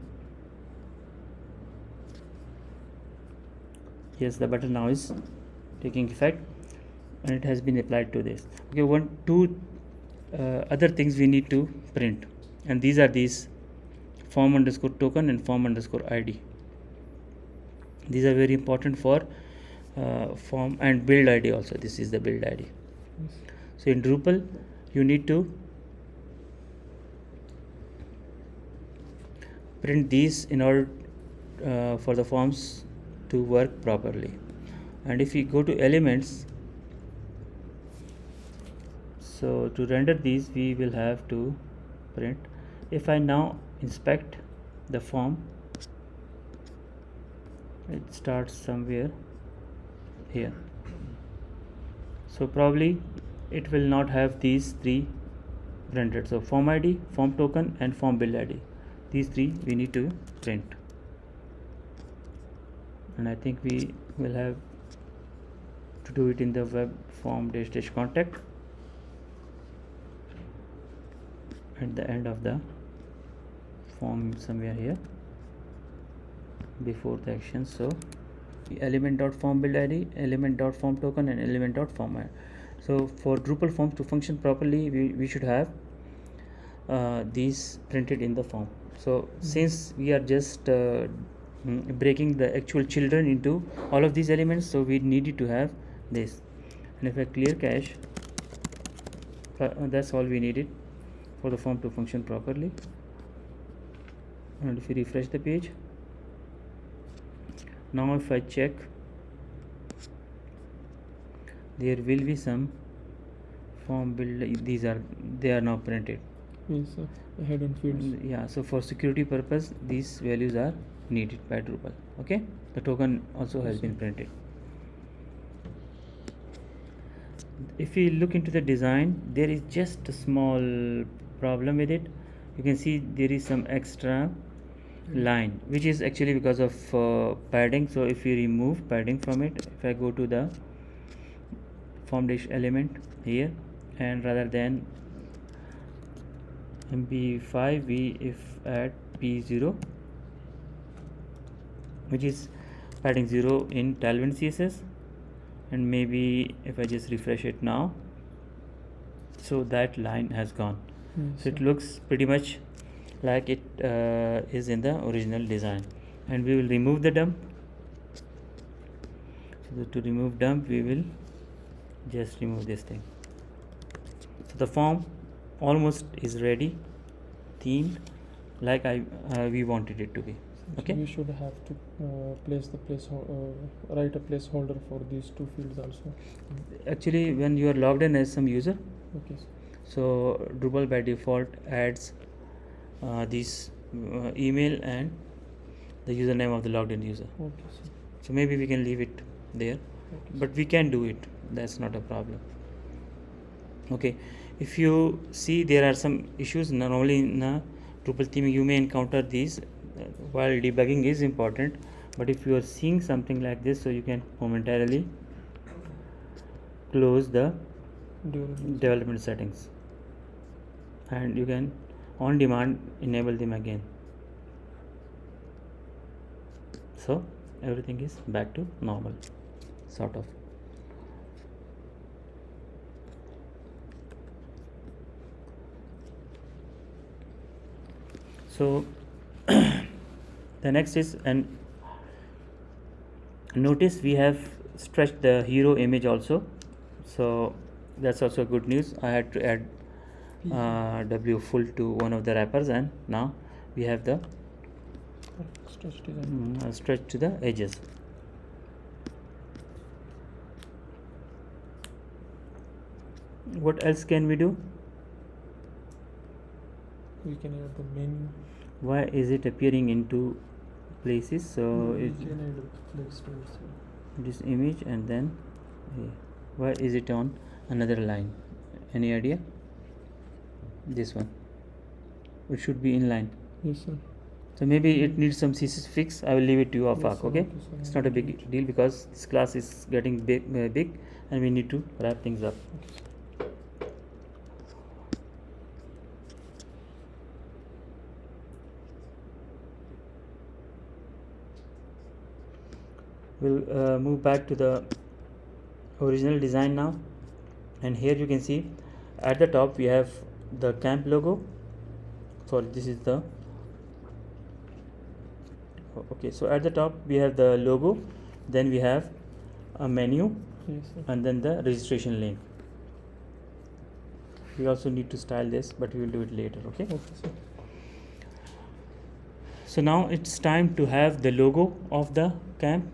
yes, the button now is taking effect, and it has been applied to this. Okay, two other things we need to print, and these are these form underscore token and form underscore ID. These are very important for form and build ID also. This is the build ID. Yes. So in Drupal you need to print these in order for the forms to work properly. And if we go to elements, so to render these we will have to print. If I now inspect the form, it starts somewhere here, so probably it will not have these three rendered. So form ID, form token, and form build ID, these three we need to print, and I think we will have to do it in the web form dash contact at the end of the form, somewhere here before the action. So element.form build ID, element.form token, and element.form ID. So for Drupal forms to function properly, we should have these printed in the form. So since we are just breaking the actual children into all of these elements, so we needed to have this. And if I clear cache, that's all we needed for the form to function properly. And if you refresh the page, Now if I check, there will be some form build. They are now printed. Yes, sir. The hidden fields. Yeah, so for security purpose these values are needed by Drupal. Okay, the token also has Yes, been sir. printed. If we look into the design, there is just a small problem with it. You can see there is some extra line, which is actually because of padding. So if we remove padding from it, if I go to the foundation element here, and rather than mp5 we if add p0, which is padding 0 in Tailwind CSS, and maybe if I just refresh it now, so that line has gone. Yes, So it sir. looks pretty much like it is in the original design. And we will remove the dump. So to remove dump we will just remove this thing. So the form almost is ready, themed like we wanted it to be. So Okay, we should have to write a placeholder for these two fields also. actually when you are logged in as some user, Okay, sir. so Drupal by default adds this email and the username of the logged in user. Okay, sir. So maybe we can leave it there, Okay, but we can do it, that's not a problem. Okay, if you see there are some issues normally in Drupal theme, you may encounter these while debugging is important, but if you are seeing something like this, so you can momentarily close the during development settings and you can on demand enable them again. So everything is back to normal, sort of. So the next is, and notice we have stretched the hero image also, so that's also good news. I had to add w full to one of the wrappers, and now we have the stretch design. stretch to the edges. What else can we do? We can add the menu. Why is it appearing in two places? So We it can add flex to it, sir. this image and then here. Why is it on another line? Any idea? This one, it should be in line. Yes, sir. So maybe it needs some CSS fix. I will leave it to you off Yes, arc. sir. Okay, Okay, sir. it's not a big deal because this class is getting big and we need to wrap things up. Okay, sir. We'll move back to the original design now, and here you can see at the top we have the camp logo. Sorry, this is the okay. So at the top we have the logo, then we have a menu, Yes, sir. and then the registration link. We also need to style this, but we will do it later. Okay, Okay, sir. so now it's time to have the logo of the camp,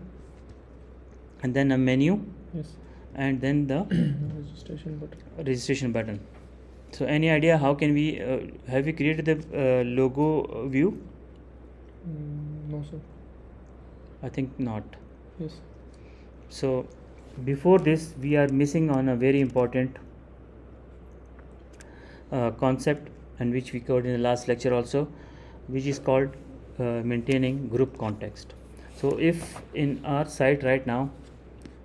and then a menu, Yes. and then the Registration button. registration button. So any idea how can we have we created the logo view? No, sir. I think not. Yes. So before this we are missing on a very important concept, and which we covered in the last lecture also, which is called maintaining group context. So if in our site right now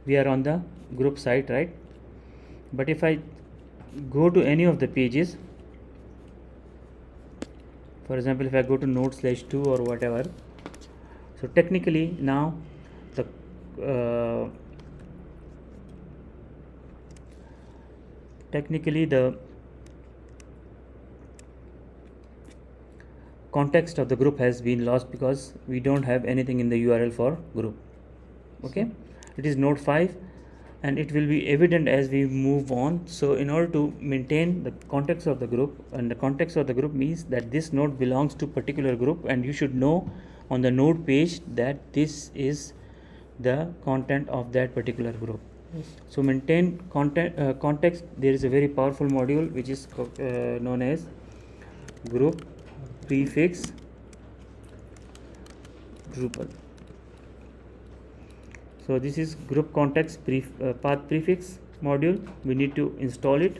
we are on the group site, right, but if I go to any of the pages, for example if I go to node/2 or whatever, so technically now the context of the group has been lost because we don't have anything in the URL for group. Okay, it is node 5 and it will be evident as we move on. So in order to maintain the context of the group, and the context of the group means that this node belongs to particular group, and you should know on the node page that this is the content of that particular group. Yes. So maintain context. There is a very powerful module which is known as group prefix Drupal. So this is group context path prefix module. We need to install it.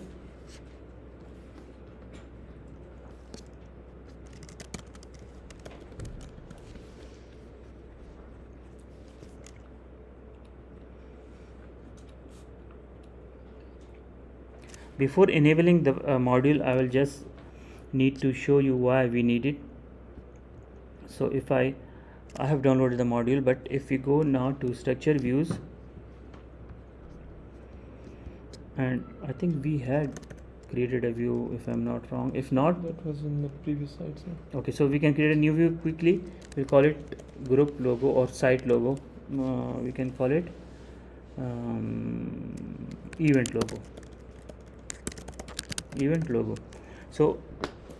Before enabling the module, I will just need to show you why we need it. So if I have downloaded the module, but if we go now to structure views, and I think we had created a view, if I'm not wrong. If not, That was in the previous slide, sir. okay, so we can create a new view quickly. We'll call it group logo or site logo. We can call it event logo. So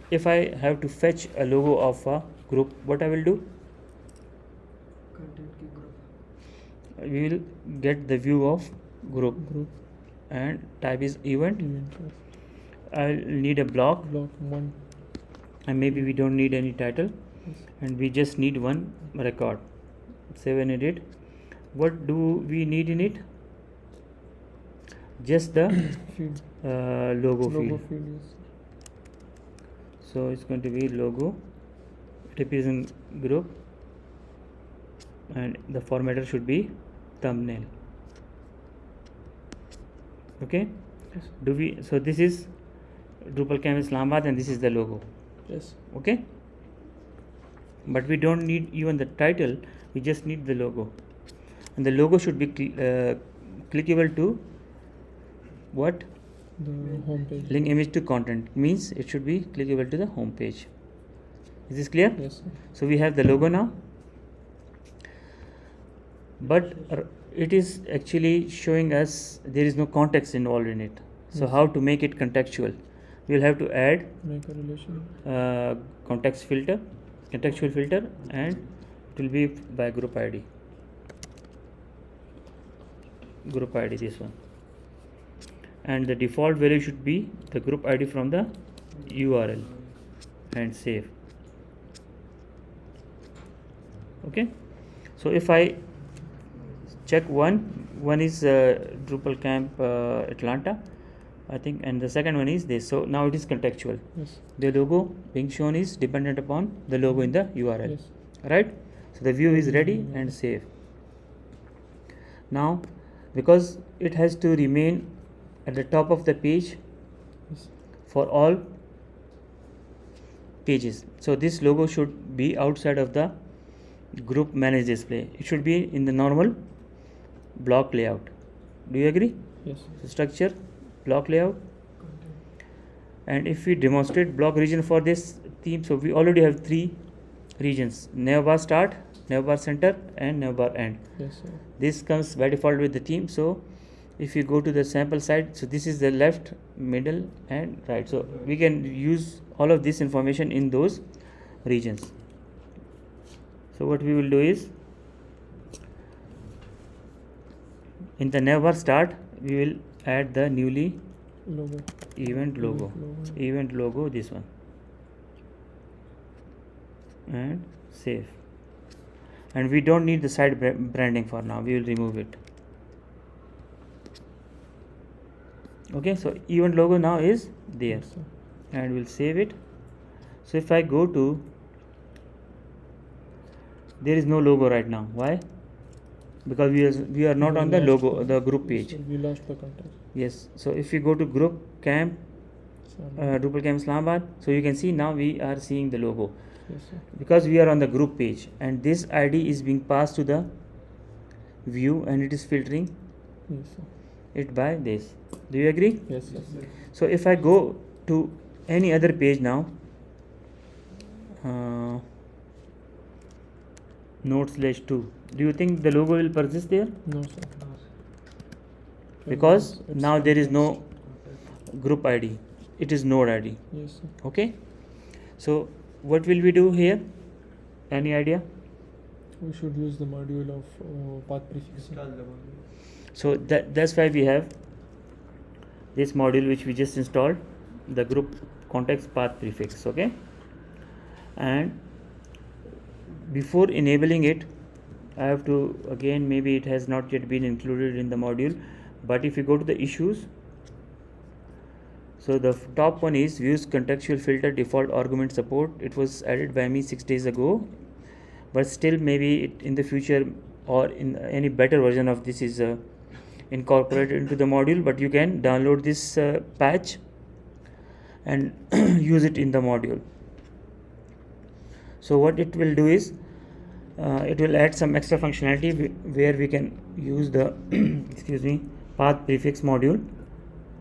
if I have to fetch a logo of a group, what I will do? Content ki group. We will get the view of group and type is event. Yes. I'll need a block, Block 1. and maybe we don't need any title, Yes. and we just need one record. Save and edit. What do we need in it? Just the Field. logo Logo field. field, yes. So it's going to be logo. It appears in group, and the formatter should be thumbnail. Okay. Yes. So this is Drupal Camp Islamabad, and this is the logo. Yes. Okay, but we don't need even the title. We just need the logo, and the logo should be clickable to what? The home page. Link image to content means it should be clickable to the home page. Is this clear? Yes, sir. So we have the logo now, but it is actually showing us there is no context involved in it. So Yes. how to make it contextual? We will have to add Make a relation. contextual filter, and it will be by group ID. This one, and the default value should be the group ID from the URL, and save. Okay, so if I check one is Drupal Camp Atlanta, I think, and the second one is this. So now it is contextual. Yes. The logo being shown is dependent upon the logo in the URL. Yes. Right? So the view is ready and save. Now, because it has to remain at the top of the page Yes. for all pages, so this logo should be outside of the group manage display. It should be in the normal block layout. Do you agree? Yes. So structure, block layout, and if we demonstrate block region for this theme, so we already have 3 regions: navbar start, navbar center, and navbar end. Yes, sir. This comes by default with the theme. So if you go to the sample side, so this is the left, middle, and right. So we can use all of this information in those regions. So what we will do is, in the navbar start, we will add the newly Logo. event logo. Event logo, this one, and save. And we don't need the side branding for now. We will remove it. Okay, so event logo now is there, Yes, sir. and we'll save it. So if I go to, there is no logo right now. Why? Because we are not on the logo, the group page. So we lost the context. Yes. So if we go to group camp Drupal Camp Islamabad, so you can see now we are seeing the logo, Yes, sir. because we are on the group page, and this ID is being passed to the view, and it is filtering Yes, sir. it by this. Do you agree? Yes, sir. So if I go to any other page now, note/2, do you think the logo will persist there? No, sir. Because It's now there is no context. group ID, it is node ID. Yes, sir. Okay, so what will we do here? Any idea? we should use the module of path prefix. Install the one. So that's why we have this module which we just installed, the group context path prefix. Okay, and before enabling it, I have to, again, maybe it has not yet been included in the module, but if you go to the issues, so the top one is views contextual filter default argument support. It was added by me 6 days ago, but still maybe in the future or in any better version of this is incorporated into the module, but you can download this patch and use it in the module. So what it will do is it will add some extra functionality where we can use the excuse me, path prefix module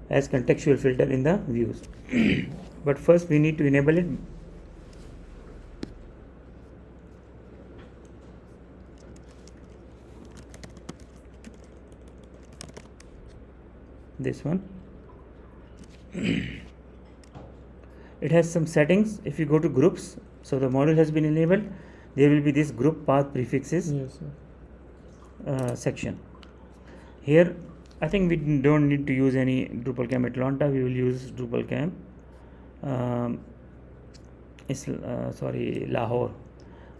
as contextual filter in the views. But first we need to enable it. This one. It has some settings. If you go to groups, so the module has been enabled, there will be this group path prefixes Yes, sir. section. Here I think we don't need to use any DrupalCamp Atlanta. We will use DrupalCamp Lahore.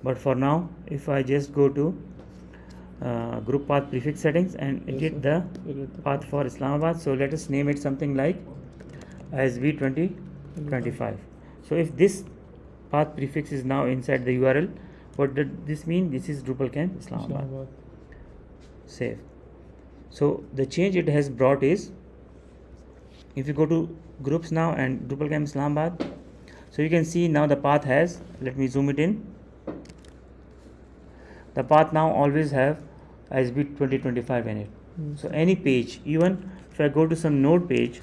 But for now, if I just go to group path prefix settings and Yes, edit sir. the Edit the path for Islamabad, so let us name it something like ISB 2025. So if this path prefix is now inside the URL, what does this mean? This is DrupalCamp Islamabad. Islamabad. Save. So the change it has brought is, if you go to groups now and DrupalCamp Islamabad, so you can see now the path has, let me zoom it in, the path now always have ISB 2025 in it. So any page, even if I go to some node page,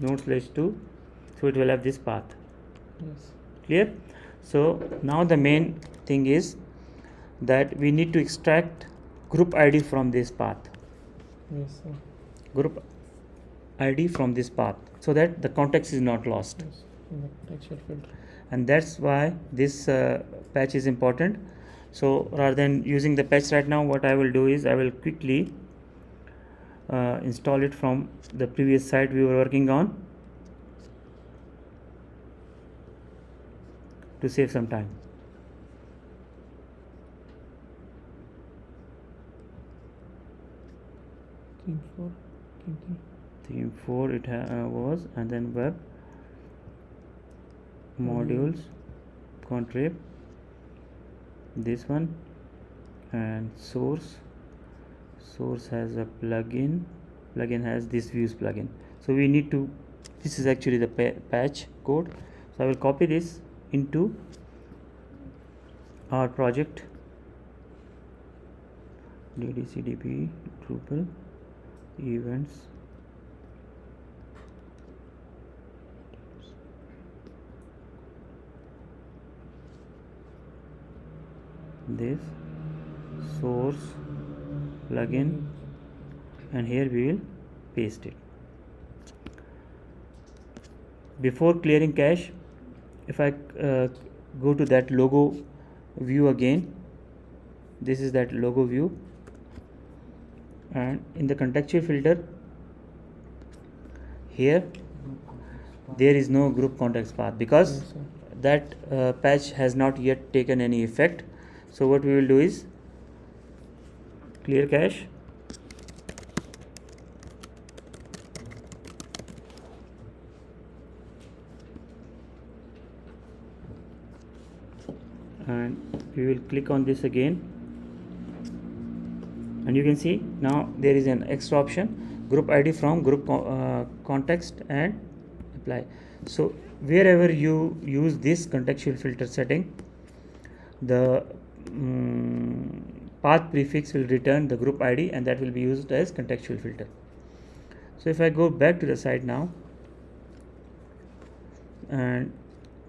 node/2, so it will have this path. Yes. Clear? So now the main thing is that we need to extract group ID from this path. Yes, sir. Group ID from this path, so that the context is not lost. Yes. In the contextual filter. And that's why this patch is important. So rather than using the patch right now, what I will do is I will quickly install it from the previous site we were working on to save some time. Theme 4, theme 3. Theme 4 it was, and then web modules contrib, this one, and source has a plugin has this views plugin. So we need to, this is actually the patch code, so I will copy this into our project DDCDP Drupal events this source plugin, and here we will paste it. Before clearing cache, if I go to that logo view again, this is that logo view, and in the contextual filter here there is no group context path because Yes, sir. that patch has not yet taken any effect. So what we will do is clear cache, and we will click on this again, and you can see now there is an extra option, group ID from group context, and apply. So wherever you use this contextual filter setting, the path prefix will return the group ID, and that will be used as contextual filter. So if I go back to the site now and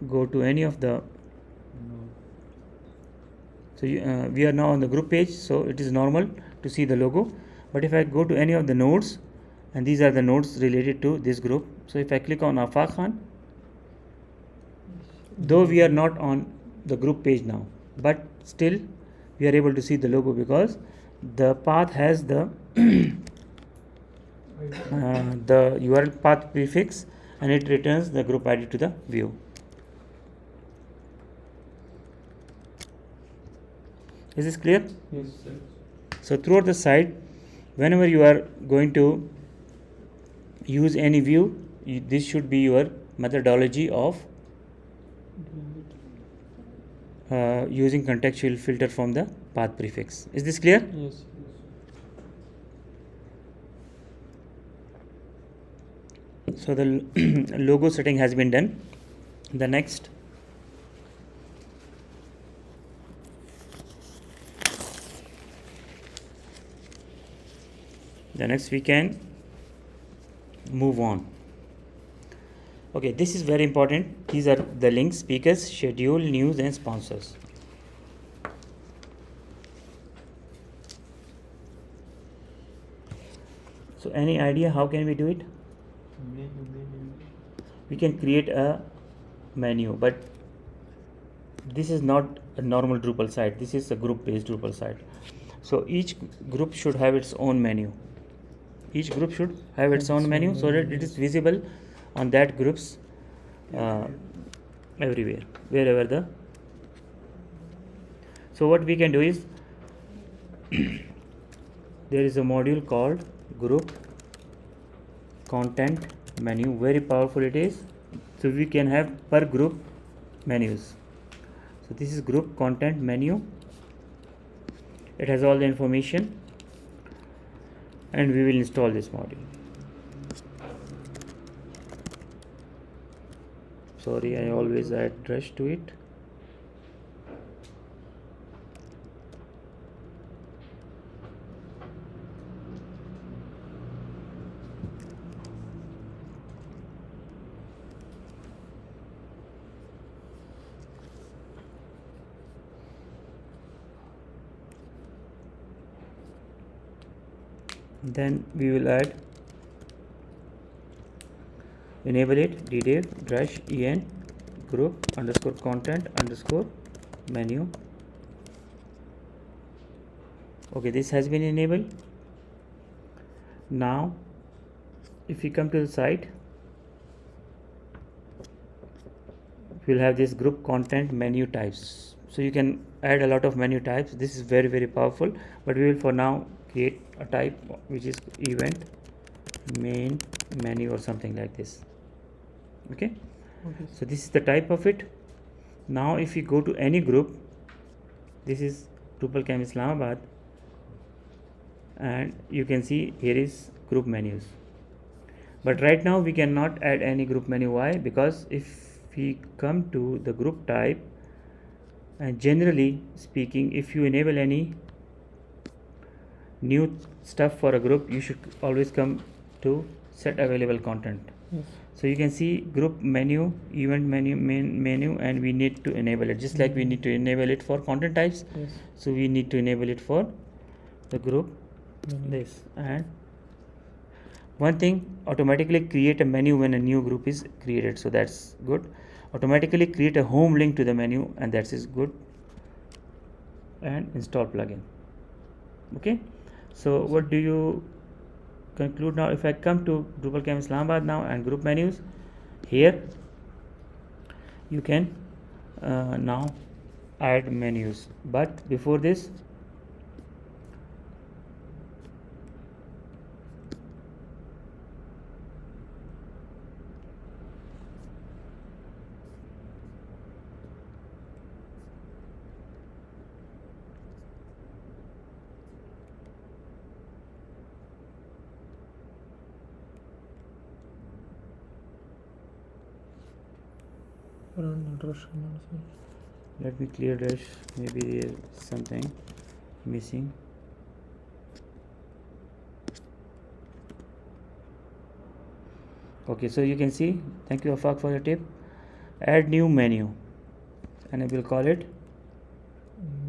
go to any of the, so we are now on the group page, so it is normal to see the logo. But if I go to any of the nodes, and these are the nodes related to this group, so if I click on Afaq Khan, though we are not on the group page now, but still we are able to see the logo because the path has the the URL path prefix, and it returns the group ID to the view. Is this clear? Yes. So throughout the site, whenever you are going to use any view, this should be your methodology of using contextual filter from the path prefix. Is this clear? Yes. So the logo setting has been done. The next we can move on. Okay, this is very important. These are the links, speakers, schedule, news, and sponsors. So any idea how can we do it? We can create a menu, but this is not a normal Drupal site. This is a group based Drupal site. So each group should have its own menu. Each group should have its own menu so that it is visible on that groups everywhere, wherever the. So what we can do is there is a module called group content menu. Very powerful it is. So we can have per group menus. So this is group content menu. It has all the information, and we will install this module. Sorry, I always add Drush to it. Then we will add, enable it, ddef drush en group underscore content underscore menu. Okay, this has been enabled. Now if we come to the site, we'll have this group content menu types. So you can add a lot of menu types. This is very, very powerful, but we will for now create a type which is event main menu or something like this. Okay, so this is the type of it. Now if you go to any group, this is Drupal Camp Islamabad, and you can see here is group menus. But right now we cannot add any group menu. Why? Because if we come to the group type, and generally speaking, if you enable any new stuff for a group, you should always come to set available content. Yes. So you can see group menu, event menu, main menu, and we need to enable it, just like we need to enable it for content types. Yes. So we need to enable it for the group Menu. this. And one thing, automatically create a menu when a new group is created, so that's good. Automatically create a home link to the menu, and that is good. And install plugin. Okay, so what do you conclude now? If I come to Drupal Camp Islamabad now and group menus, here you can now add menus. But before this, let me clear dash. Maybe there is something missing. Okay, so you can see, thank you Afaq for the tip. Add new menu, and I will call it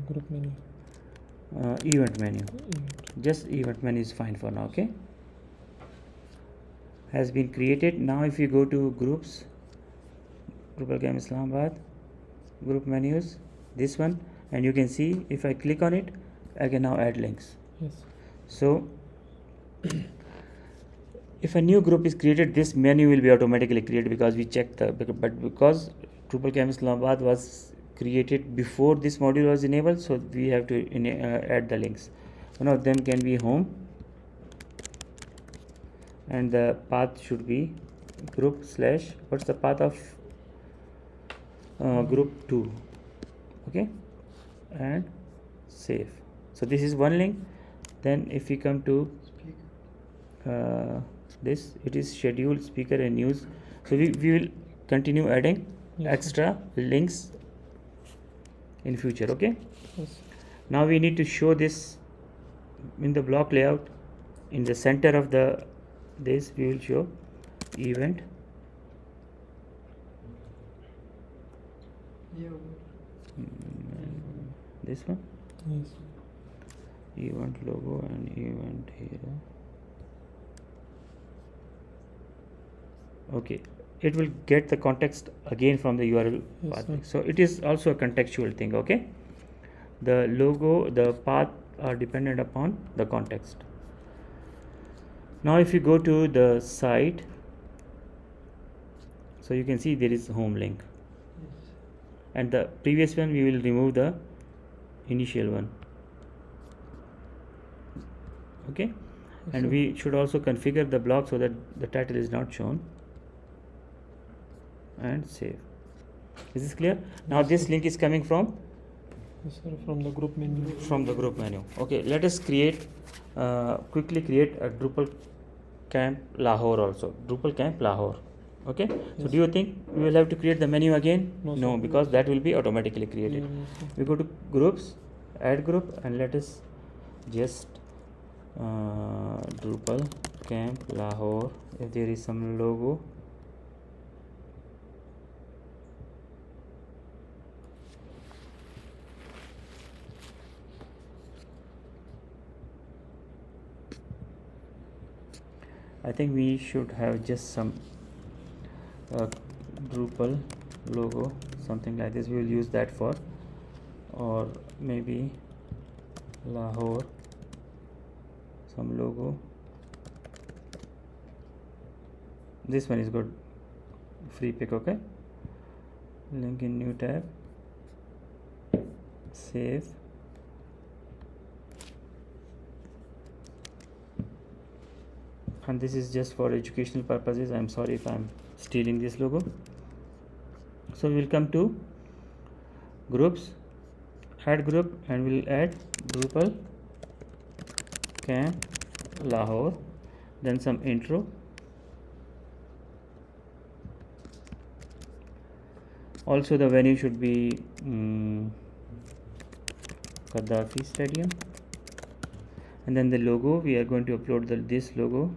Group menu. Event menu. Event. Just event menu is fine for now. Okay, has been created. Now if you go to groups, Drupal Camp Islamabad, group menus, this one, and you can see if I click on it, I can now add links. Yes. So if a new group is created, this menu will be automatically created because we checked but because Drupal Canvas Islamabad was created before this module was enabled, so we have to add the links. One of them can be home, and the path should be group slash, what's the path of group 2, okay, and save. So this is one link. Then if we come to this, it is schedule, speaker and news. So we will continue adding Yes. extra links in future, okay. Yes. Now we need to show this in the block layout. In the center of this we will show event, this one, Yes. event logo and event here. Okay, it will get the context again from the URL Yes, path. sir. So it is also a contextual thing, okay. The logo, the path are dependent upon the context. Now if you go to the site, so you can see there is a home link, and the previous one we will remove the initial one, okay. Yes, And sir. we should also configure the block so that the title is not shown, and save. Is this clear? Now Yes, this sir. link is coming from Yes, sir. From the group menu. the group menu. Okay, let us quickly create a Drupal camp Lahore also. Drupal camp Lahore. Okay. So Yes. do you think we will have to create the menu again? No, No, sir. because that will be automatically created. Yes, sir. We go to groups, add group, and let us just Drupal camp Lahore. If there is some logo, I think we should have just some Drupal logo, something like this. We will use that for, or maybe Lahore, some logo. This one is good, free pick, okay. Link in new tab, save. And this is just for educational purposes. I'm sorry if I'm stealing this logo. So we will come to groups, add group, and we'll add Drupal camp Lahore, then some intro, also the venue should be Gaddafi Stadium, and then the logo, we are going to upload this logo.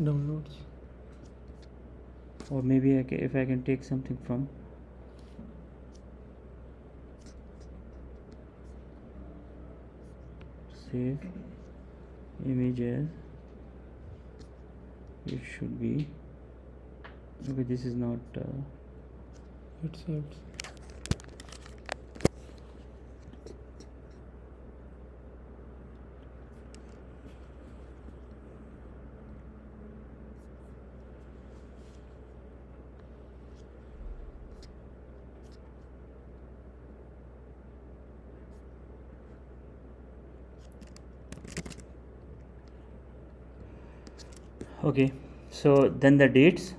Downloads. Or maybe if I can take something from save images, it should be okay. This is not It saves. okay. So then the dates,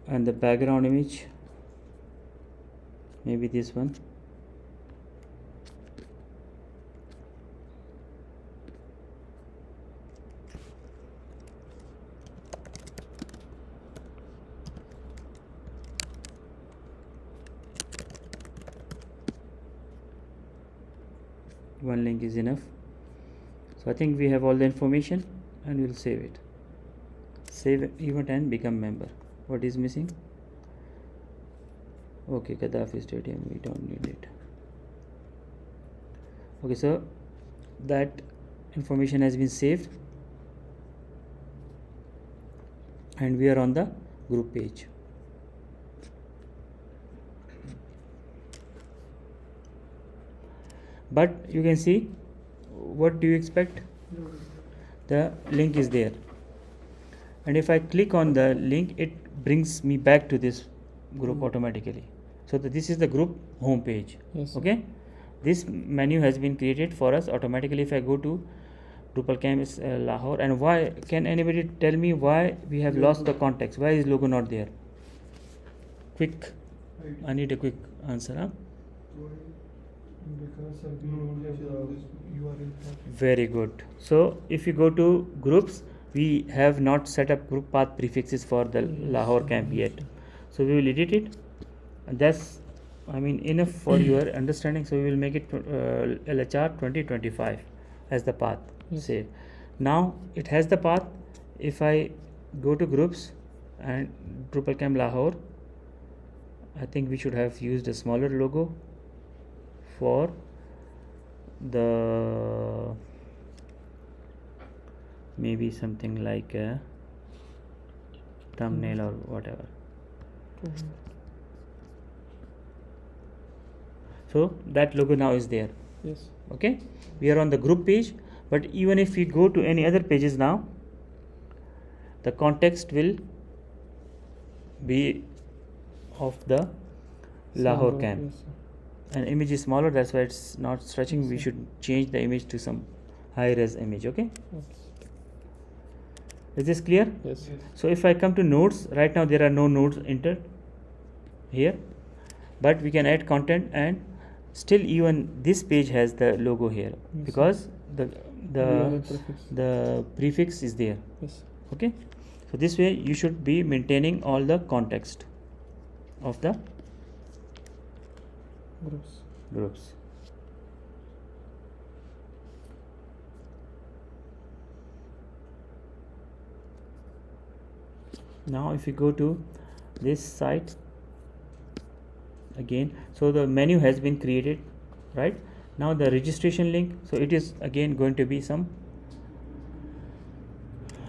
and the background image, maybe this one. one link is enough. So I think we have all the information, and we'll save it. Save event and become member. What is missing? Okay, Gaddafi Stadium, we don't need it. Okay, so that information has been saved, and we are on the group page. But you can see, what do you expect? The link is there, and if I click on the link, it brings me back to this group automatically. So this is the group home page. Yes. Okay, this menu has been created for us automatically. If I go to Drupal Camp Lahore, and why, can anybody tell me why we have lost the context? Why is logo not there? Quick, I need a quick answer. Huh? Because we don't have the URL path. Very good. So if you go to groups, we have not set up group path prefixes for the Lahore camp yet. So we will edit it. And that's, I mean, enough for your understanding. So we will make it LHR 2025 as the path. Yes. Save. Now it has the path. If I go to groups and Drupal camp Lahore, I think we should have used a smaller logo for the, maybe something like a thumbnail or whatever. So that logo now is there. Yes. Okay, we are on the group page, but even if we go to any other pages now, the context will be of the Lahore Smaller, camp. yes. And image is smaller, that's why it's not stretching. We Yes. should change the image to some high res image. Okay, Okay. is this clear? Yes. So if I come to nodes, right now there are no nodes entered here, but we can add content, and still even this page has the logo here, Yes. because We have a prefix. the prefix is there. Yes. Okay, so this way you should be maintaining all the context of the Groups. groups. Now if you go to this site again, so the menu has been created, right? Now the registration link, so it is again going to be some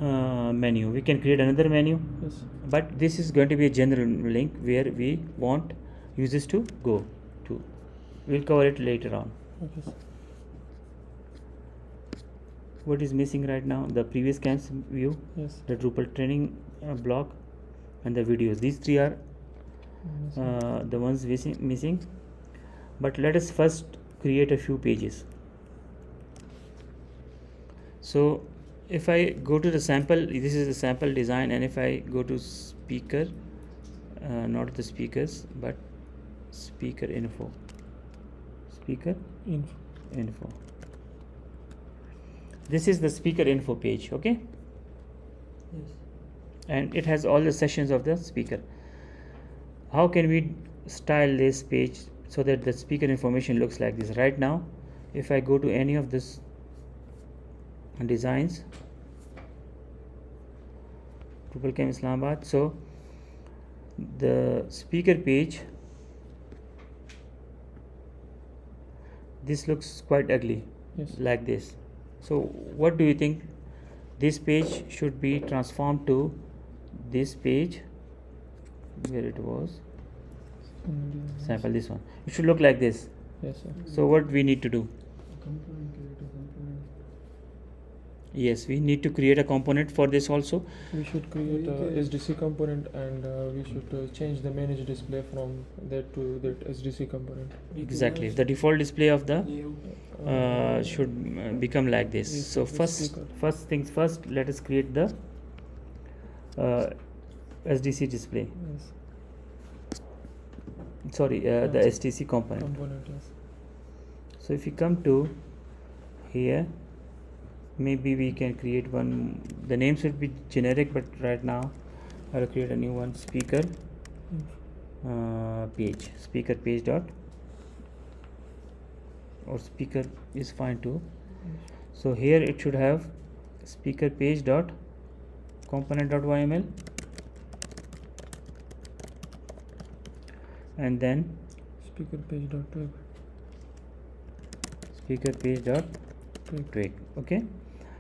menu. We can create another menu, Yes. but this is going to be a general link where we want users to go to. We'll cover it later on. Okay. Sir. What is missing right now? The previous camps view, Yes. the Drupal training blog, and the videos. These three are Yes. the ones missing. But let us first create a few pages. So if I go to the sample, this is the sample design, and if I go to speaker, not the speakers, but speaker info, Info. this is the speaker info page. Okay, Yes. and it has all the sessions of the speaker. How can we style this page so that the speaker information looks like this? Right now, if I go to any of this designs, Drupal Camp Islamabad, so the speaker page, this looks quite ugly, Yes. like this. So what do you think? This page should be transformed to this page, where it was sample, this one. It should look like this. Yes, sir. So what we need to do? Component, create a component. Yes, we need to create a component for this also. We should create a Okay. SDC component, and we should change the manage display from that to that SDC component. Exactly, the default display of the Uh, should become like this. Yes, So the first speaker. things first, let us create the SDC display, Yes. sorry, the Yeah. STC component. Component. Yes. So if you come to here, maybe we can create one. The name should be generic, but right now I'll create a new one, speaker Info. page, speaker page dot or speaker is fine too. So here it should have speaker page dot component dot yml, and then speaker page dot twig. speaker page dot twig. Okay,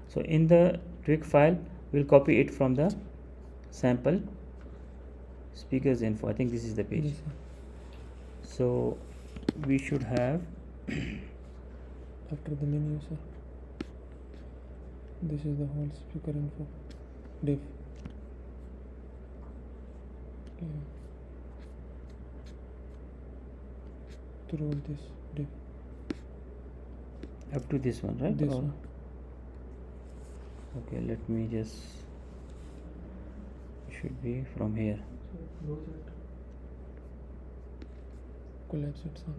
so in the twig file we'll copy it from the sample speakers info. I think this is the page. Yes, sir. So we should have After the menu, sir. This is the whole speaker info div. Okay. Through this div. up to this one, right? This Or- one. okay, let me just, should be from here. So close it. Collapse it, sir.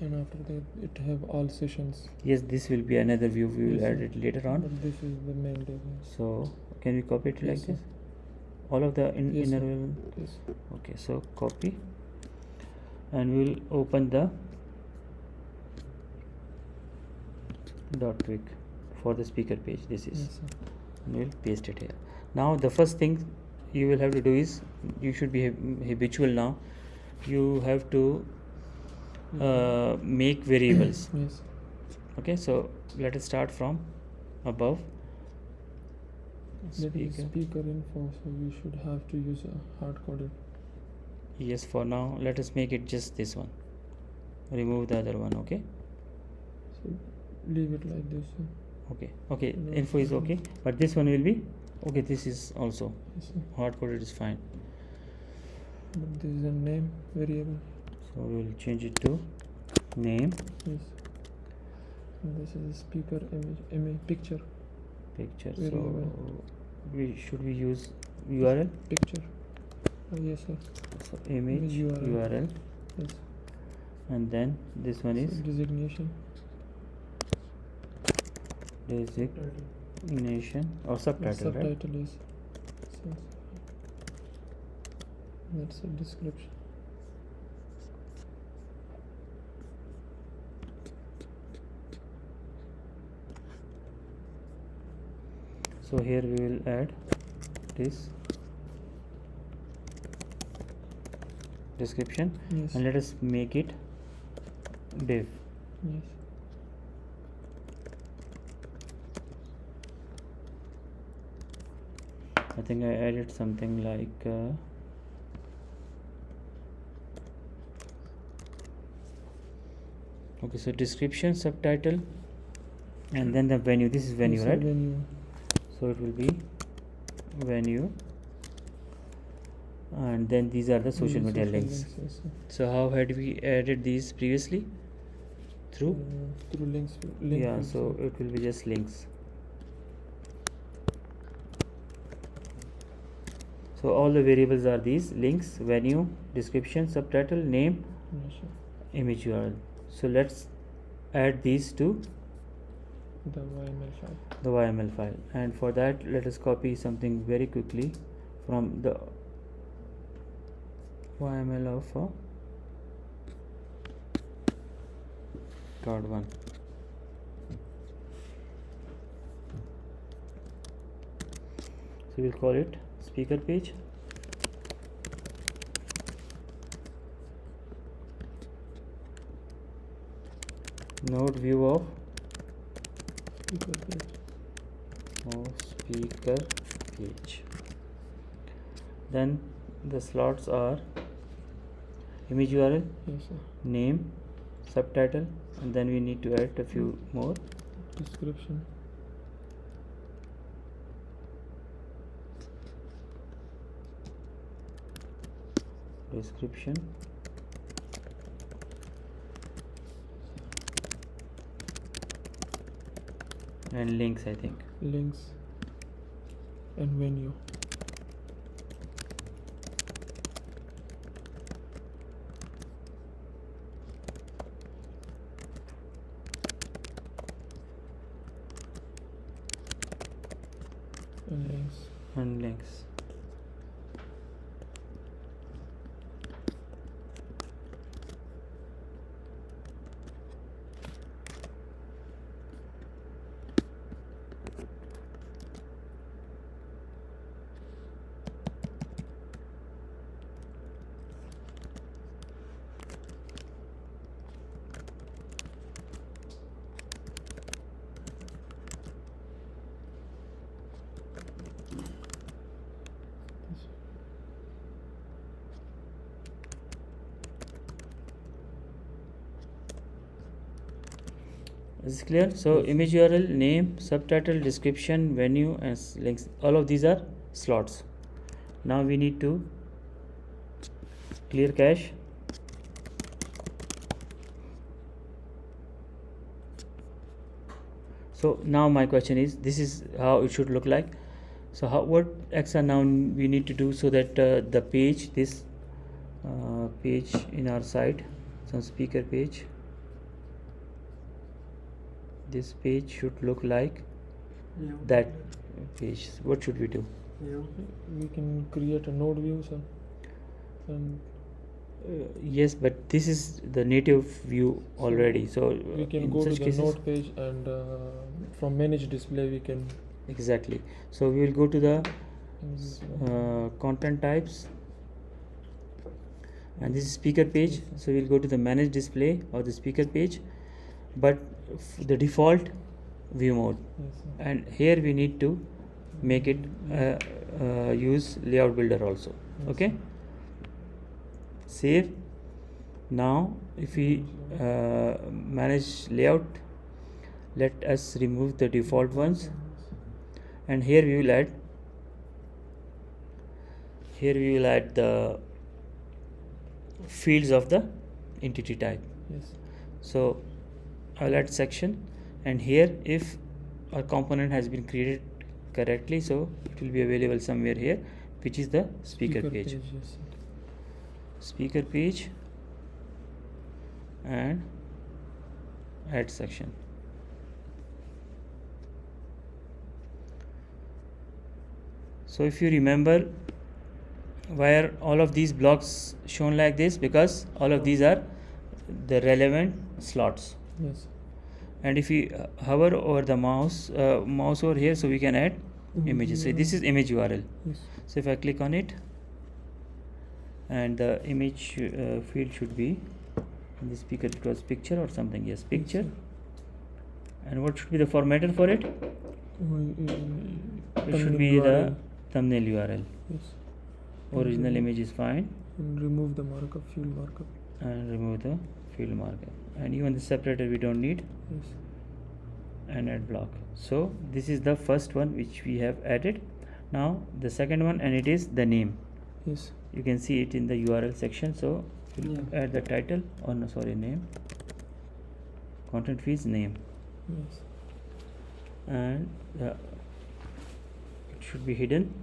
And after that, it have all sessions. Yes, this will be another view, we will Yes, add sir. it later on. But this is the main div. So can we copy it Yes, like sir. this? All of the Yes, inner sir. will, Yes. okay, so copy, and we will open the dot twig for the speaker page. This is, Yes, sir. and we'll paste it here. Now the first thing you will have to do is, you should be habitual now, you have to make variables. Yes. Okay, so let us start from above. That is speaker info, so we should have to use a hard coded. Yes, for now let us make it just this one, remove the other one. Okay, So leave it like this. Sir. okay, No info is okay, problem. but this one will be okay. This is also Yes, sir. hard coded, is fine. But this is a name variable. So we will change it to name Yes. And this is a speaker image picture. picture. Variable. So should we use URL? Picture. Yes, sir. So image URL. URL, Yes. and then this one is So designation. designation or The subtitle, right? subtitle is. So, that's a description. So here we will add this description, Yes. and let us make it div. Yes. I think I added something like okay, so description, subtitle, and then the venue. This is venue, Yes, right? Venue. So it will be venue, and then these are the social media links. Yes, sir. So how had we added these previously? Through Through links. Link yeah, fields, so sir. it will be just links. So all the variables are these: links, venue, description, subtitle, name, Yes, sir. image URL. So let's add these to The YML file. the YML file, and for that let us copy something very quickly from the YML of card 1. So we'll call it speaker page. Node view of Speaker page. speaker page. Then the slots are image URL, Yes, sir. name, subtitle, and then we need to add a few more. Description. Description, and links, I think. Links. And venue. And links. And links. Is it clear? So Yes. image URL, name, subtitle, description, venue, and links. All of these are slots. Now we need to clear cache. So now my question is, this is how it should look like. So what extra now we need to do so that the page, this page in our site, some speaker page, this page should look like Layout that builder. page. What should we do? Layout. We can create a node view, sir. And Yes, but this is the native view already. So we can in go to such the cases, node page, and from manage display we can exactly. So we will go to the content types, and this is speaker page. So we'll go to the manage display or the speaker page, but the default view mode. yes, sir. And here we need to make it use layout builder also. Yes. Okay, save. Now if we manage layout, let us remove the default ones, and here we will add the fields of the entity type. Yes. So I'll add section, and here if a component has been created correctly, so it will be available somewhere here, which is the speaker page. Yes, sir. Speaker page and add section. So if you remember, why are all of these blocks shown like this? Because all of these are the relevant slots. Yes. And if we hover over the mouse over here, so we can add images. So this is image URL. Yes. So if I click on it, and the image field should be in the speaker, it was picture or something. Yes, picture. And what should be the formatter for it? It should be the thumbnail URL. Yes. Original image is fine, And remove the markup, field markup. and remove the field markup. And even the separator we don't need, Yes. and add block. So this is the first one which we have added. Now the second one, and it is the name. Yes. You can see it in the URL section. So we'll Yeah. add the title, or no, sorry, name. Content feeds name, Yes. and it should be hidden,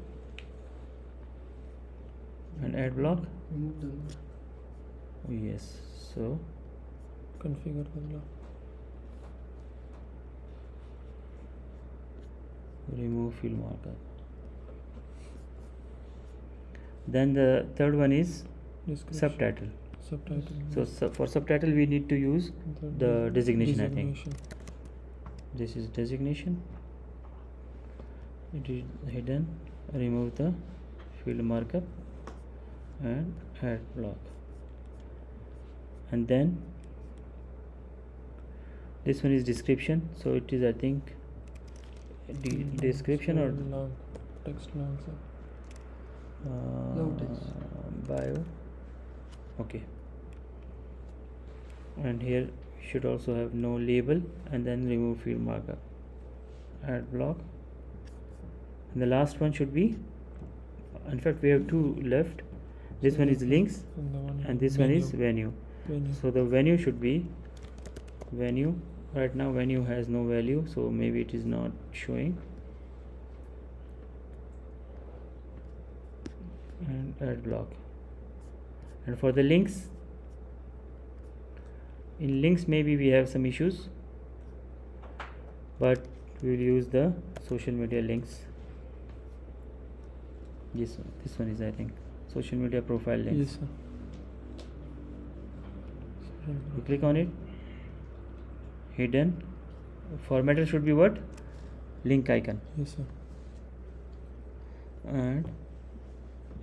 and add block. Remove them. Oh, yes. So Configure the block. remove field markup. Then the third one is Description. subtitle. Subtitle. So for subtitle we need to use the designation, I think. Designation. This is designation. It is hidden. Remove the field markup and add block. And then this one is description. So it is, I think, description or long text long, sir. No text. bio. Okay. And here should also have no label, and then remove field markup, add block. And the last one should be, in fact we have two left. This one is links, And the one and this one is venue. venue. So the venue should be venue. Right now venue has no value, so maybe it is not showing. And add block. And for the links, in links maybe we have some issues, but we will use the social media links. Yes, this one is, I think, social media profile links. Yes, sir. You click on it, hidden. Formatter should be what? Link icon. Yes, sir. And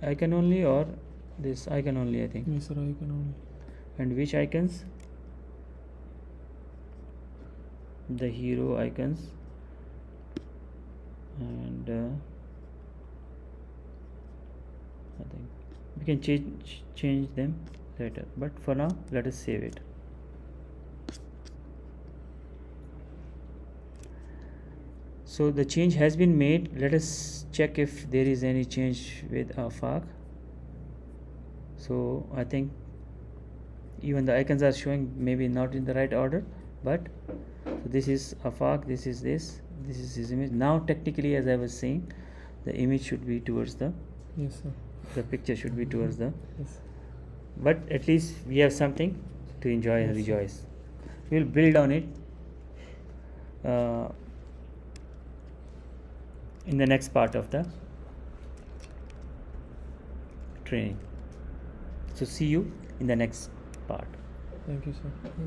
icon only, or this icon only, I think. Yes, sir. I can only. And which icons? The hero icons. And I think we can change them later, but for now let us save it. So the change has been made. Let us check if there is any change with AFAQ. So I think even the icons are showing maybe not in the right order, but so this is AFAQ, this is his image. Now technically, as I was saying, the image should be towards the Yes, sir. the picture should be towards the, Yes. but at least we have something to enjoy and Yes, sir. rejoice. We will build on it in the next part of the training. So see you in the next part. Thank you, sir.